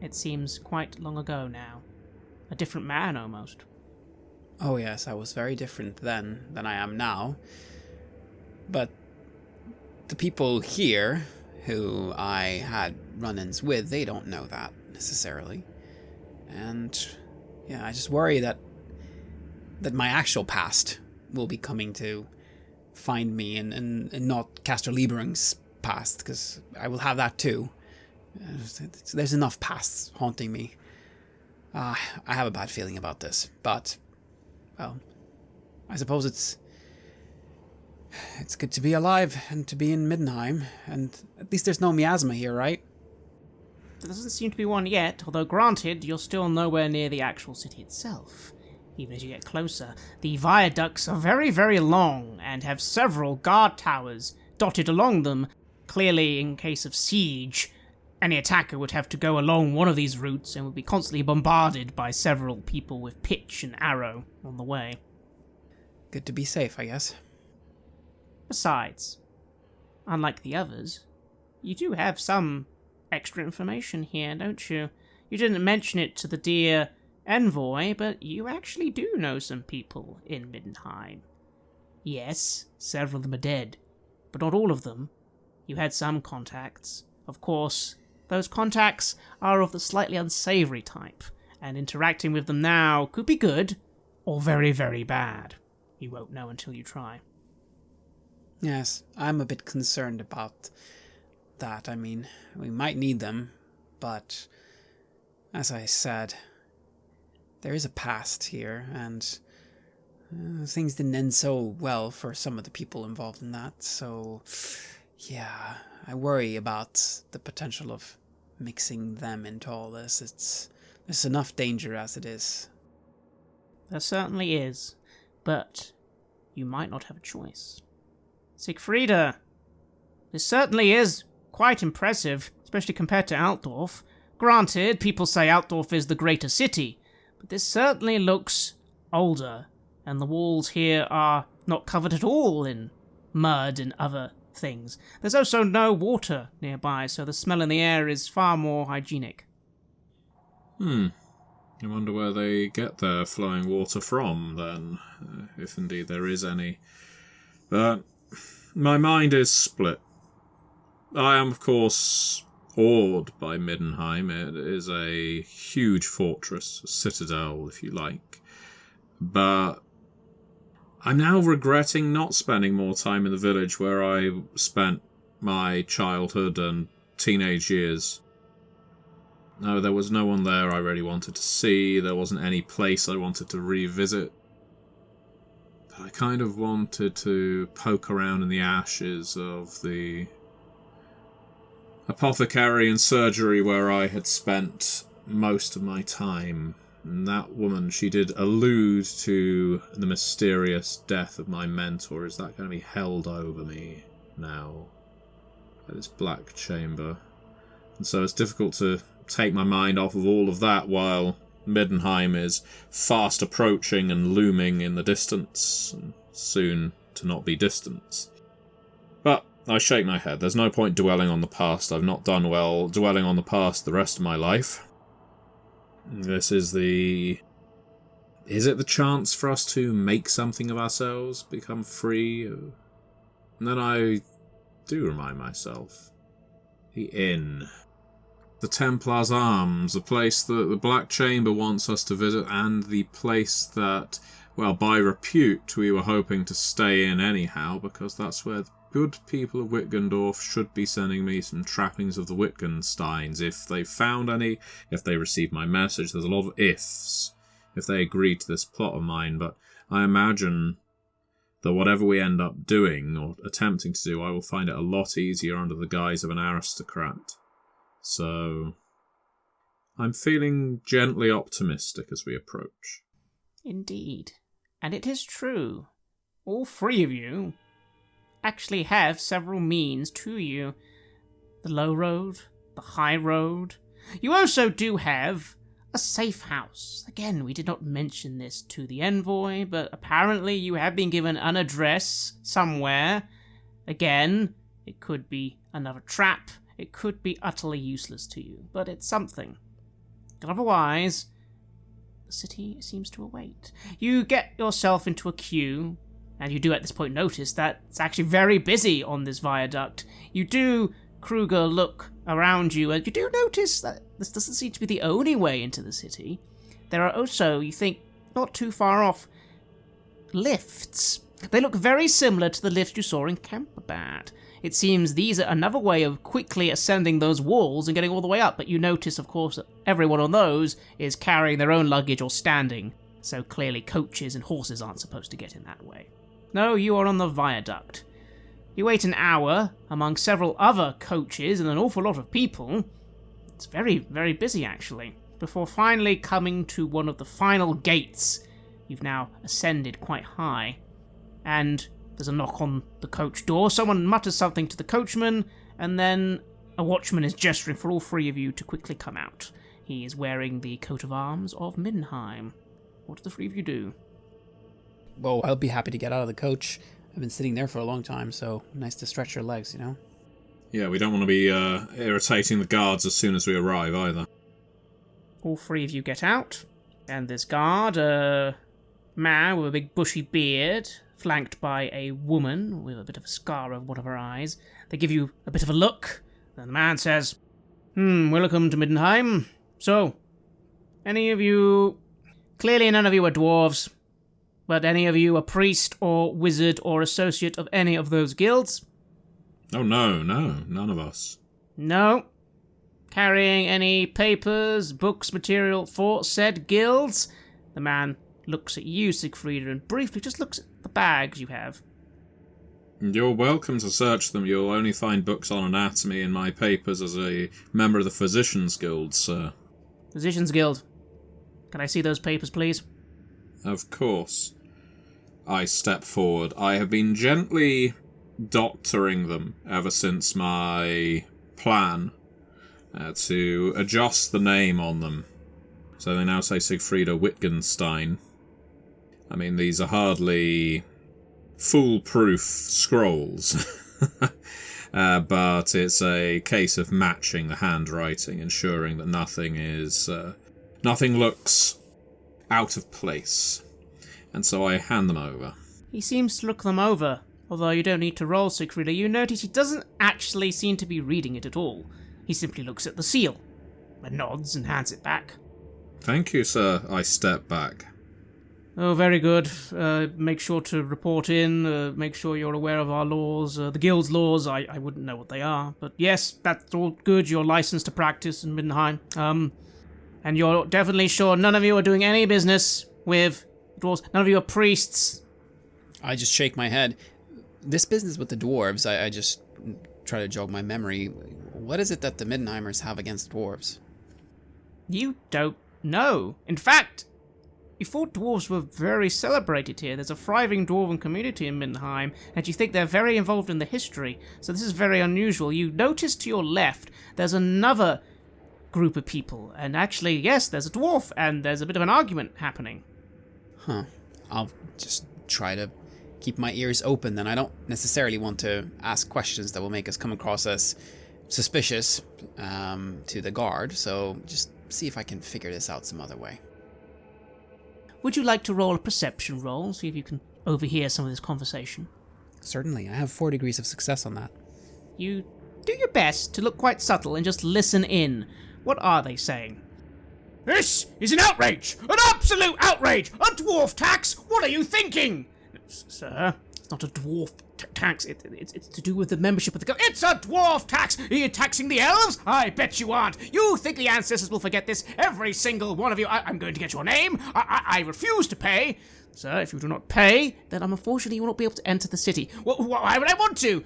it seems quite long ago now. A different man, almost. Oh yes, I was very different then than I am now. But the people here, who I had run-ins with, they don't know that, necessarily. And yeah, I just worry that my actual past will be coming to find me and not Castor Liebering's past, because I will have that too. There's enough pasts haunting me. I have a bad feeling about this, but, well, I suppose it's good to be alive and to be in Middenheim, and at least there's no miasma here, right? There doesn't seem to be one yet, although granted, you're still nowhere near the actual city itself. Even as you get closer, the viaducts are very, very long and have several guard towers dotted along them. Clearly, in case of siege, any attacker would have to go along one of these routes and would be constantly bombarded by several people with pitch and arrow on the way. Good to be safe, I guess. Besides, unlike the others, you do have some extra information here, don't you? You didn't mention it to the dear envoy, but you actually do know some people in Middenheim. Yes, several of them are dead, but not all of them. You had some contacts. Of course, those contacts are of the slightly unsavory type, and interacting with them now could be good, or very, very bad. You won't know until you try. Yes, I'm a bit concerned about that. I mean, we might need them, but as I said, there is a past here, and things didn't end so well for some of the people involved in that, so yeah, I worry about the potential of mixing them into all this. There's enough danger as it is. There certainly is, but you might not have a choice. Siegfrieda, this certainly is quite impressive, especially compared to Altdorf, Granted, people say Altdorf is the greater city, but this certainly looks older, and the walls here are not covered at all in mud and other things. There's also no water nearby, so the smell in the air is far more hygienic. I wonder where they get their flowing water from, then, if indeed there is any. But my mind is split. I am, of course, awed by Middenheim. It is a huge fortress, a citadel, if you like. But I'm now regretting not spending more time in the village where I spent my childhood and teenage years. No, there was no one there I really wanted to see. There wasn't any place I wanted to revisit. But I kind of wanted to poke around in the ashes of the apothecary and surgery where I had spent most of my time. And that woman, she did allude to the mysterious death of my mentor. Is that going to be held over me now? By this black chamber. And so it's difficult to take my mind off of all of that while Middenheim is fast approaching and looming in the distance, and soon to not be distance. But I shake my head. There's no point dwelling on the past. I've not done well dwelling on the past the rest of my life. This is the... Is it the chance for us to make something of ourselves? Become free? And then I do remind myself. The inn. The Templar's Arms. The place that the Black Chamber wants us to visit, and the place that, well, by repute, we were hoping to stay in anyhow, because that's where the good people of Wittgendorf should be sending me some trappings of the Wittgensteins. If they found any, if they received my message, there's a lot of ifs, if they agreed to this plot of mine, but I imagine that whatever we end up doing, or attempting to do, I will find it a lot easier under the guise of an aristocrat. So, I'm feeling gently optimistic as we approach. Indeed. And it is true. All three of you actually have several means to you. The low road, the high road. You also do have a safe house. Again, we did not mention this to the envoy, but apparently you have been given an address somewhere. Again, it could be another trap. It could be utterly useless to you, but it's something. And otherwise, the city seems to await. You get yourself into a queue, and you do at this point notice that it's actually very busy on this viaduct. You do, Kruger, look around you, and you do notice that this doesn't seem to be the only way into the city. There are also, you think, not too far off, lifts. They look very similar to the lifts you saw in Camperbad. It seems these are another way of quickly ascending those walls and getting all the way up, but you notice, of course, that everyone on those is carrying their own luggage or standing, so clearly coaches and horses aren't supposed to get in that way. No, you are on the viaduct. You wait an hour among several other coaches and an awful lot of people. It's very, very busy, actually, before finally coming to one of the final gates. You've now ascended quite high, and there's a knock on the coach door. Someone mutters something to the coachman, and then a watchman is gesturing for all three of you to quickly come out. He is wearing the coat of arms of Middenheim. What do the three of you do? Well, I'll be happy to get out of the coach. I've been sitting there for a long time, so nice to stretch your legs, you know? Yeah, we don't want to be irritating the guards as soon as we arrive, either. All three of you get out, and this guard, a man with a big bushy beard, flanked by a woman with a bit of a scar over one of her eyes. They give you a bit of a look, and the man says, welcome to Middenheim. So, any of you... Clearly none of you are dwarves, but any of you a priest or wizard or associate of any of those guilds? Oh, no, none of us. No. Carrying any papers, books, material for said guilds? The man looks at you, Siegfried, and briefly just looks at the bags you have. You're welcome to search them. You'll only find books on anatomy in my papers as a member of the Physicians Guild, sir. Physicians Guild. Can I see those papers, please? Of course. I step forward. I have been gently doctoring them ever since my plan to adjust the name on them. So they now say Siegfrieda Wittgenstein. I mean, these are hardly foolproof scrolls. But it's a case of matching the handwriting, ensuring that nothing looks out of place. And so I hand them over. He seems to look them over, although you don't need to roll, Siegfrieda. You notice he doesn't actually seem to be reading it at all. He simply looks at the seal, and nods and hands it back. Thank you, sir. I step back. Oh, very good. Make sure to report in, make sure you're aware of our laws, the guild's laws. I wouldn't know what they are, but yes, that's all good. You're licensed to practice in Middenheim. And you're definitely sure none of you are doing any business with dwarves. None of you are priests. I just shake my head. This business with the dwarves, I just try to jog my memory. What is it that the Middenheimers have against dwarves? You don't know. In fact, you thought dwarves were very celebrated here. There's a thriving dwarven community in Middenheim, and you think they're very involved in the history, so this is very unusual. You notice to your left, there's another group of people, and actually, yes, there's a dwarf, and there's a bit of an argument happening. Huh. I'll just try to keep my ears open, then. I don't necessarily want to ask questions that will make us come across as suspicious to the guard, so just see if I can figure this out some other way. Would you like to roll a perception roll, see if you can overhear some of this conversation? Certainly, I have 4 degrees of success on that. You do your best to look quite subtle and just listen in. What are they saying? This is an outrage! An absolute outrage! A dwarf tax! What are you thinking? Sir, it's not a dwarf tax. It's to do with the membership of the guild. It's a dwarf tax! Are you taxing the elves? I bet you aren't. You think the ancestors will forget this? Every single one of you. I'm going to get your name. I refuse to pay. Sir, if you do not pay, then unfortunately you will not be able to enter the city. Why would I want to?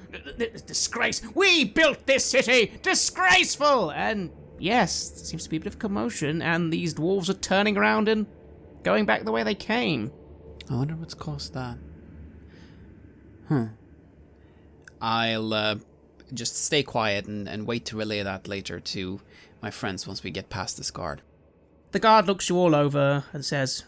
Disgrace. We built this city. Disgraceful. And yes, there seems to be a bit of commotion, and these dwarves are turning around and going back the way they came. I wonder what's caused that. I'll just stay quiet and wait to relay that later to my friends once we get past this guard. The guard looks you all over and says,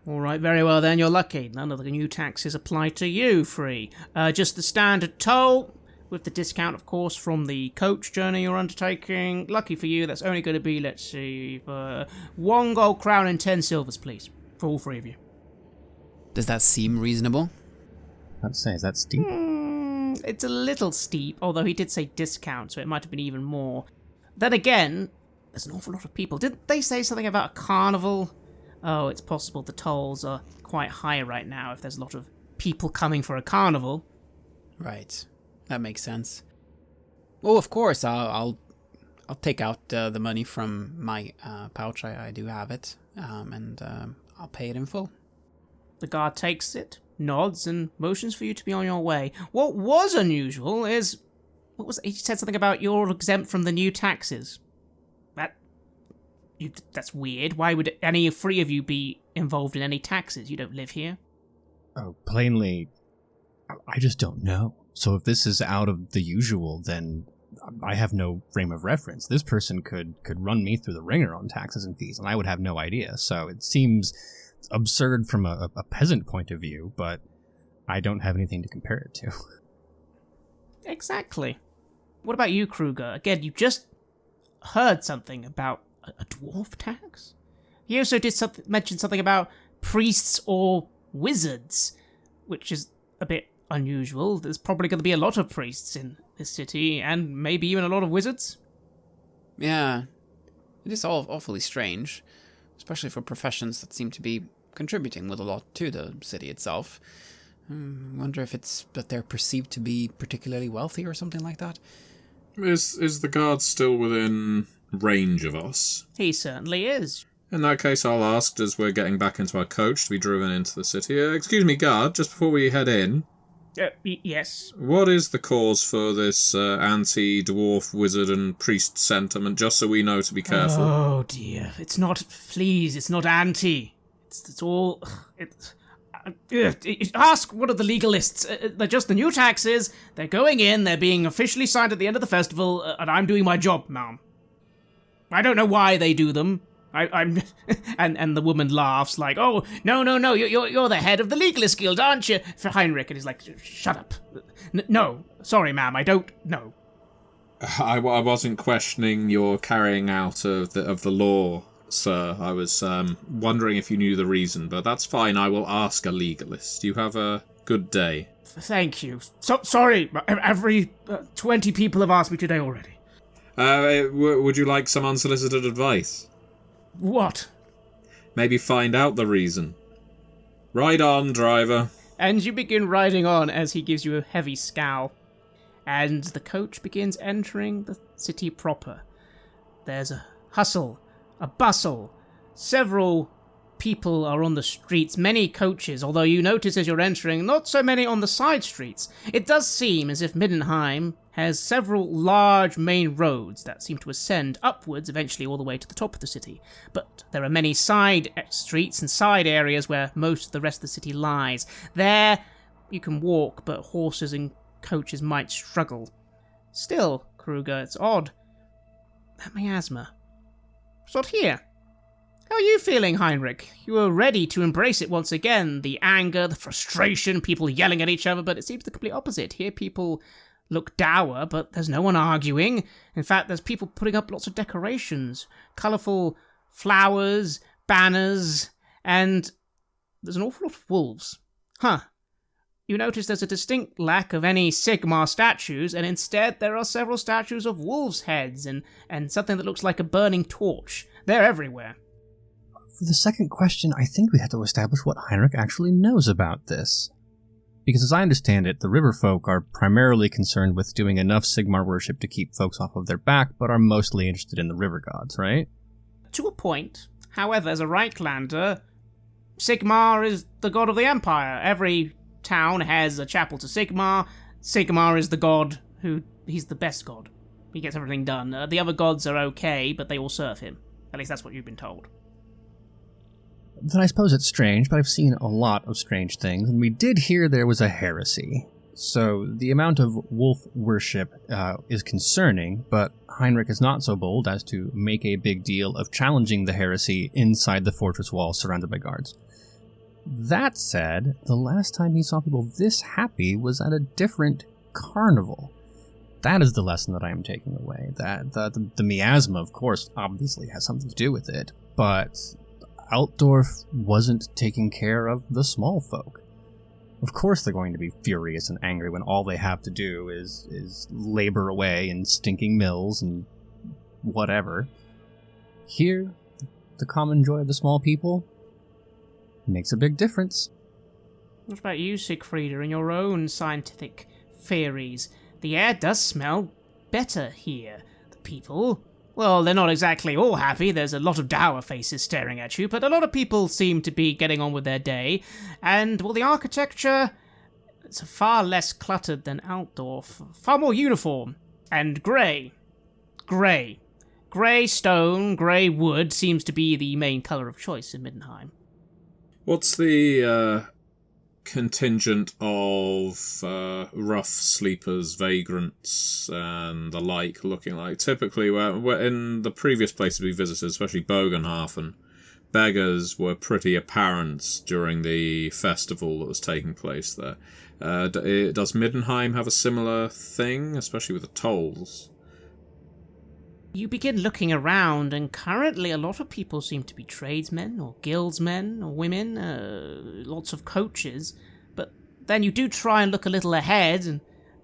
all right, very well then, you're lucky. None of the new taxes apply to you, free. Just the standard toll, with the discount, of course, from the coach journey you're undertaking. Lucky for you, that's only going to be, let's see, 1 gold crown and 10 silvers, please, for all 3 of you. Does that seem reasonable? I'd say, is that steep? It's a little steep, although he did say discount, so it might have been even more. Then again, there's an awful lot of people. Didn't they say something about a carnival? Oh, it's possible the tolls are quite high right now if there's a lot of people coming for a carnival. Right. That makes sense. Oh, of course, I'll take out the money from my pouch. I do have it, and I'll pay it in full. The guard takes it, nods, and motions for you to be on your way. What was unusual is... He said something about you're exempt from the new taxes. That's weird. Why would any 3 of you be involved in any taxes? You don't live here. Oh, plainly, I just don't know. So if this is out of the usual, then I have no frame of reference. This person could run me through the ringer on taxes and fees, and I would have no idea. So it seems absurd from a peasant point of view, but I don't have anything to compare it to. Exactly. What about you, Kruger? Again, you just heard something about a dwarf tax? He also did mention something about priests or wizards, which is a bit unusual. There's probably going to be a lot of priests in this city, and maybe even a lot of wizards. Yeah, it is all awfully strange, especially for professions that seem to be contributing with a lot to the city itself. I wonder if it's that they're perceived to be particularly wealthy or something like that. Is the guard still within range of us? He certainly is. In that case, I'll ask, as we're getting back into our coach to be driven into the city. Excuse me, guard, just before we head in. Yes? What is the cause for this anti-dwarf wizard and priest sentiment, just so we know to be careful? Oh, dear. It's not anti. It's all... ask one of the legalists. They're just the new taxes. They're going in. They're being officially signed at the end of the festival, and I'm doing my job, ma'am. I don't know why they do them. I'm and the woman laughs like, "Oh, no, you're the head of the Legalist Guild, aren't you?" For Heinrich, and he's like, "Shut up. No, sorry, ma'am, I don't know." I wasn't questioning your carrying out of the law, sir. I was wondering if you knew the reason, but that's fine. I will ask a legalist. You have a good day. Thank you. Sorry, every 20 people have asked me today already. Would you like some unsolicited advice? What? Maybe find out the reason. Ride on, driver. And you begin riding on as he gives you a heavy scowl. And the coach begins entering the city proper. There's a hustle, a bustle. Several people are on the streets, many coaches, although you notice as you're entering, not so many on the side streets. It does seem as if Middenheim has several large main roads that seem to ascend upwards, eventually all the way to the top of the city. But there are many side streets and side areas where most of the rest of the city lies. There, you can walk, but horses and coaches might struggle. Still, Kruger, it's odd. That miasma. It's not here. How are you feeling, Heinrich? You were ready to embrace it once again. The anger, the frustration, people yelling at each other, but it seems the complete opposite. Here people look dour, but there's no one arguing. In fact, there's people putting up lots of decorations, colourful flowers, banners, and there's an awful lot of wolves. Huh. You notice there's a distinct lack of any Sigmar statues, and instead there are several statues of wolves' heads and something that looks like a burning torch. They're everywhere. For the second question, I think we have to establish what Heinrich actually knows about this. Because as I understand it, the river folk are primarily concerned with doing enough Sigmar worship to keep folks off of their back, but are mostly interested in the river gods, right? To a point. However, as a Reiklander, Sigmar is the god of the Empire. Every town has a chapel to Sigmar. Sigmar is the god he's the best god. He gets everything done. The other gods are okay, but they all serve him. At least that's what you've been told. Then I suppose it's strange, but I've seen a lot of strange things, and we did hear there was a heresy. So the amount of wolf worship is concerning, but Heinrich is not so bold as to make a big deal of challenging the heresy inside the fortress wall surrounded by guards. That said, the last time he saw people this happy was at a different carnival. That is the lesson that I am taking away. That the miasma, of course, obviously has something to do with it, but Altdorf wasn't taking care of the small folk. Of course they're going to be furious and angry when all they have to do is labor away in stinking mills and whatever. Here, the common joy of the small people makes a big difference. What about you, Siegfrieda, and your own scientific theories? The air does smell better here. The people, well, they're not exactly all happy. There's a lot of dour faces staring at you, but a lot of people seem to be getting on with their day. And, well, the architecture, it's far less cluttered than Altdorf. Far more uniform. And grey. Grey. Grey stone, grey wood seems to be the main colour of choice in Middenheim. What's the contingent of rough sleepers, vagrants, and the like looking like? Typically, we're in the previous places we visited, especially Bogenhafen, beggars were pretty apparent during the festival that was taking place there. Does Middenheim have a similar thing, especially with the tolls? You begin looking around, and currently a lot of people seem to be tradesmen, or guildsmen, or women, lots of coaches, but then you do try and look a little ahead, and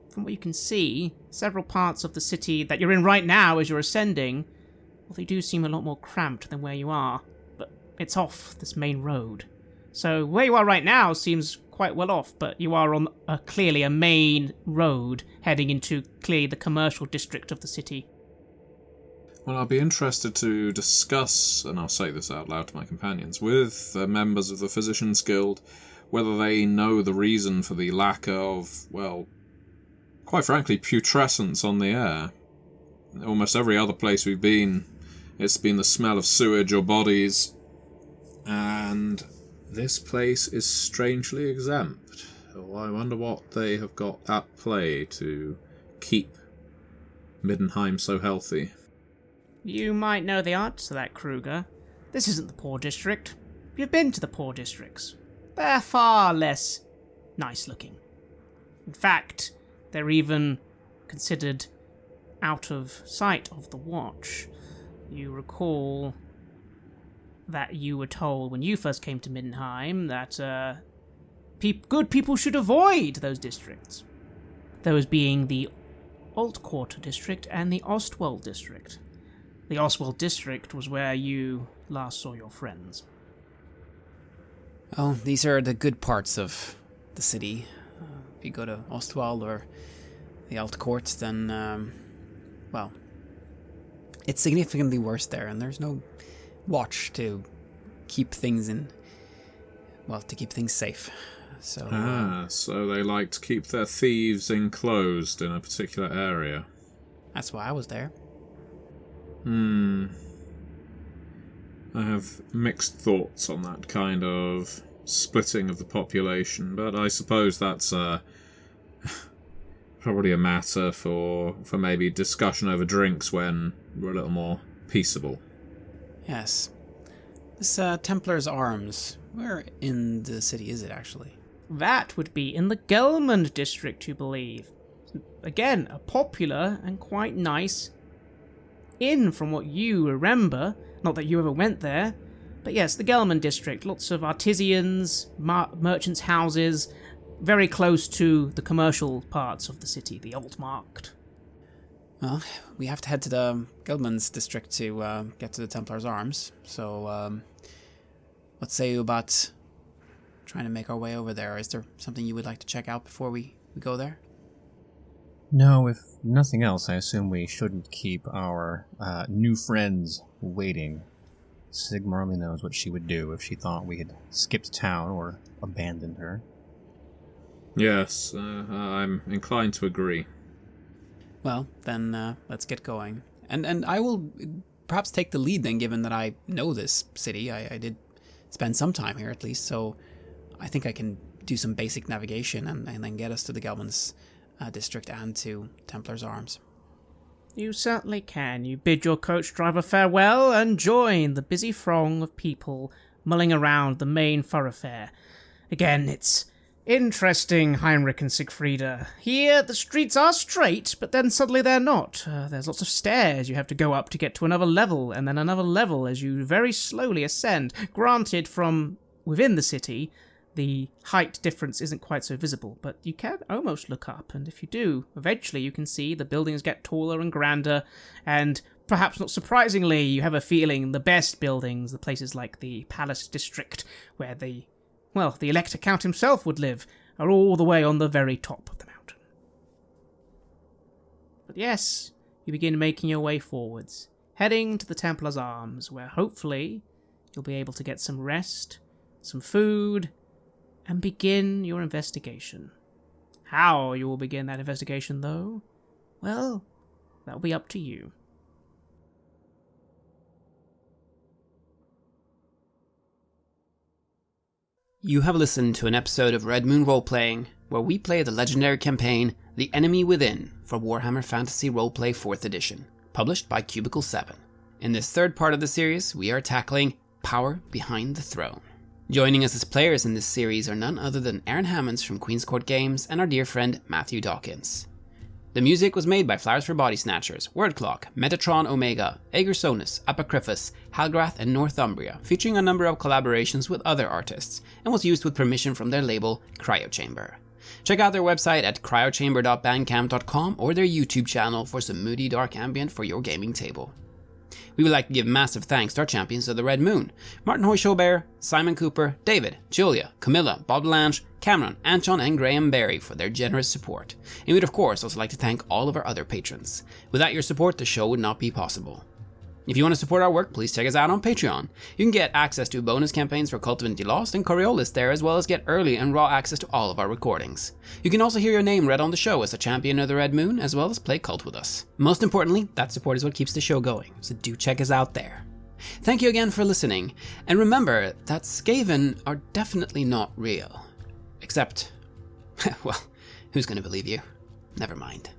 from what you can see, several parts of the city that you're in right now as you're ascending, well, they do seem a lot more cramped than where you are, but it's off this main road. So where you are right now seems quite well off, but you are on clearly a main road heading into clearly the commercial district of the city. Well, I'll be interested to discuss, and I'll say this out loud to my companions, with members of the Physicians Guild, whether they know the reason for the lack of, well, quite frankly, putrescence on the air. Almost every other place we've been, it's been the smell of sewage or bodies, and this place is strangely exempt. Oh, I wonder what they have got at play to keep Middenheim so healthy. You might know the answer to that, Kruger. This isn't the poor district. You've been to the poor districts. They're far less nice looking. In fact, they're even considered out of sight of the Watch. You recall that you were told when you first came to Middenheim that good people should avoid those districts. Those being the Altquarter district and the Ostwald district. The Ostwald district was where you last saw your friends. Oh, these are the good parts of the city. If you go to Ostwald or the Altcourt, then, well, it's significantly worse there, and there's no watch to keep things to keep things safe. So, so they like to keep their thieves enclosed in a particular area. That's why I was there. I have mixed thoughts on that kind of splitting of the population, but I suppose that's probably a matter for maybe discussion over drinks when we're a little more peaceable. Yes. This Templar's Arms, where in the city is it actually? That would be in the Gelmond district, you believe. Again, a popular and quite nice inn from what you remember. Not that you ever went there. But yes, the Gelmond district. Lots of artisans, merchants' houses, very close to the commercial parts of the city, the Old Markt. Well, we have to head to the Gelmond's district to get to the Templar's Arms. So, what say you about trying to make our way over there? Is there something you would like to check out before we go there? No, if nothing else, I assume we shouldn't keep our new friends waiting. Sigmar only knows what she would do if she thought we had skipped town or abandoned her. Yes, I'm inclined to agree. Well, then let's get going. And I will perhaps take the lead then, given that I know this city. I did spend some time here at least, so I think I can do some basic navigation and then get us to the Gelmond's district and to Templar's Arms. You certainly can. You bid your coach driver farewell and join the busy throng of people mulling around the main thoroughfare. Again, it's interesting, Heinrich and Siegfrieda. Here, the streets are straight, but then suddenly they're not. There's lots of stairs you have to go up to get to another level, and then another level as you very slowly ascend. Granted, from within the city, the height difference isn't quite so visible, but you can almost look up, and if you do, eventually you can see the buildings get taller and grander, and perhaps not surprisingly, you have a feeling the best buildings, the places like the Palace District, where the Elector Count himself would live, are all the way on the very top of the mountain. But yes, you begin making your way forwards, heading to the Templar's Arms, where hopefully you'll be able to get some rest, some food, and begin your investigation. How you will begin that investigation, though, well, that'll be up to you. You have listened to an episode of Red Moon Roleplaying, where we play the legendary campaign The Enemy Within for Warhammer Fantasy Roleplay 4th Edition, published by Cubicle 7. In this third part of the series, we are tackling Power Behind the Throne. Joining us as players in this series are none other than Aaron Hammonds from Queen's Court Games and our dear friend Matthew Dawkins. The music was made by Flowers for Body Snatchers, Wordclock, Metatron Omega, Aegersonus, Apocryphus, Halgrath, and Northumbria, featuring a number of collaborations with other artists, and was used with permission from their label Cryochamber. Check out their website at cryochamber.bandcamp.com or their YouTube channel for some moody dark ambient for your gaming table. We would like to give massive thanks to our champions of the Red Moon, Martin Heuschober, Simon Cooper, David, Julia, Camilla, Bob Lange, Cameron, Antxon, and Graham Barey for their generous support. And we'd of course also like to thank all of our other patrons. Without your support, the show would not be possible. If you want to support our work, please check us out on Patreon. You can get access to bonus campaigns for Cult of Divinity Lost and Coriolis there, as well as get early and raw access to all of our recordings. You can also hear your name read on the show as a champion of the Red Moon, as well as play Cult with us. Most importantly, that support is what keeps the show going, so do check us out there. Thank you again for listening, and remember that Skaven are definitely not real. Except, well, who's gonna believe you? Never mind.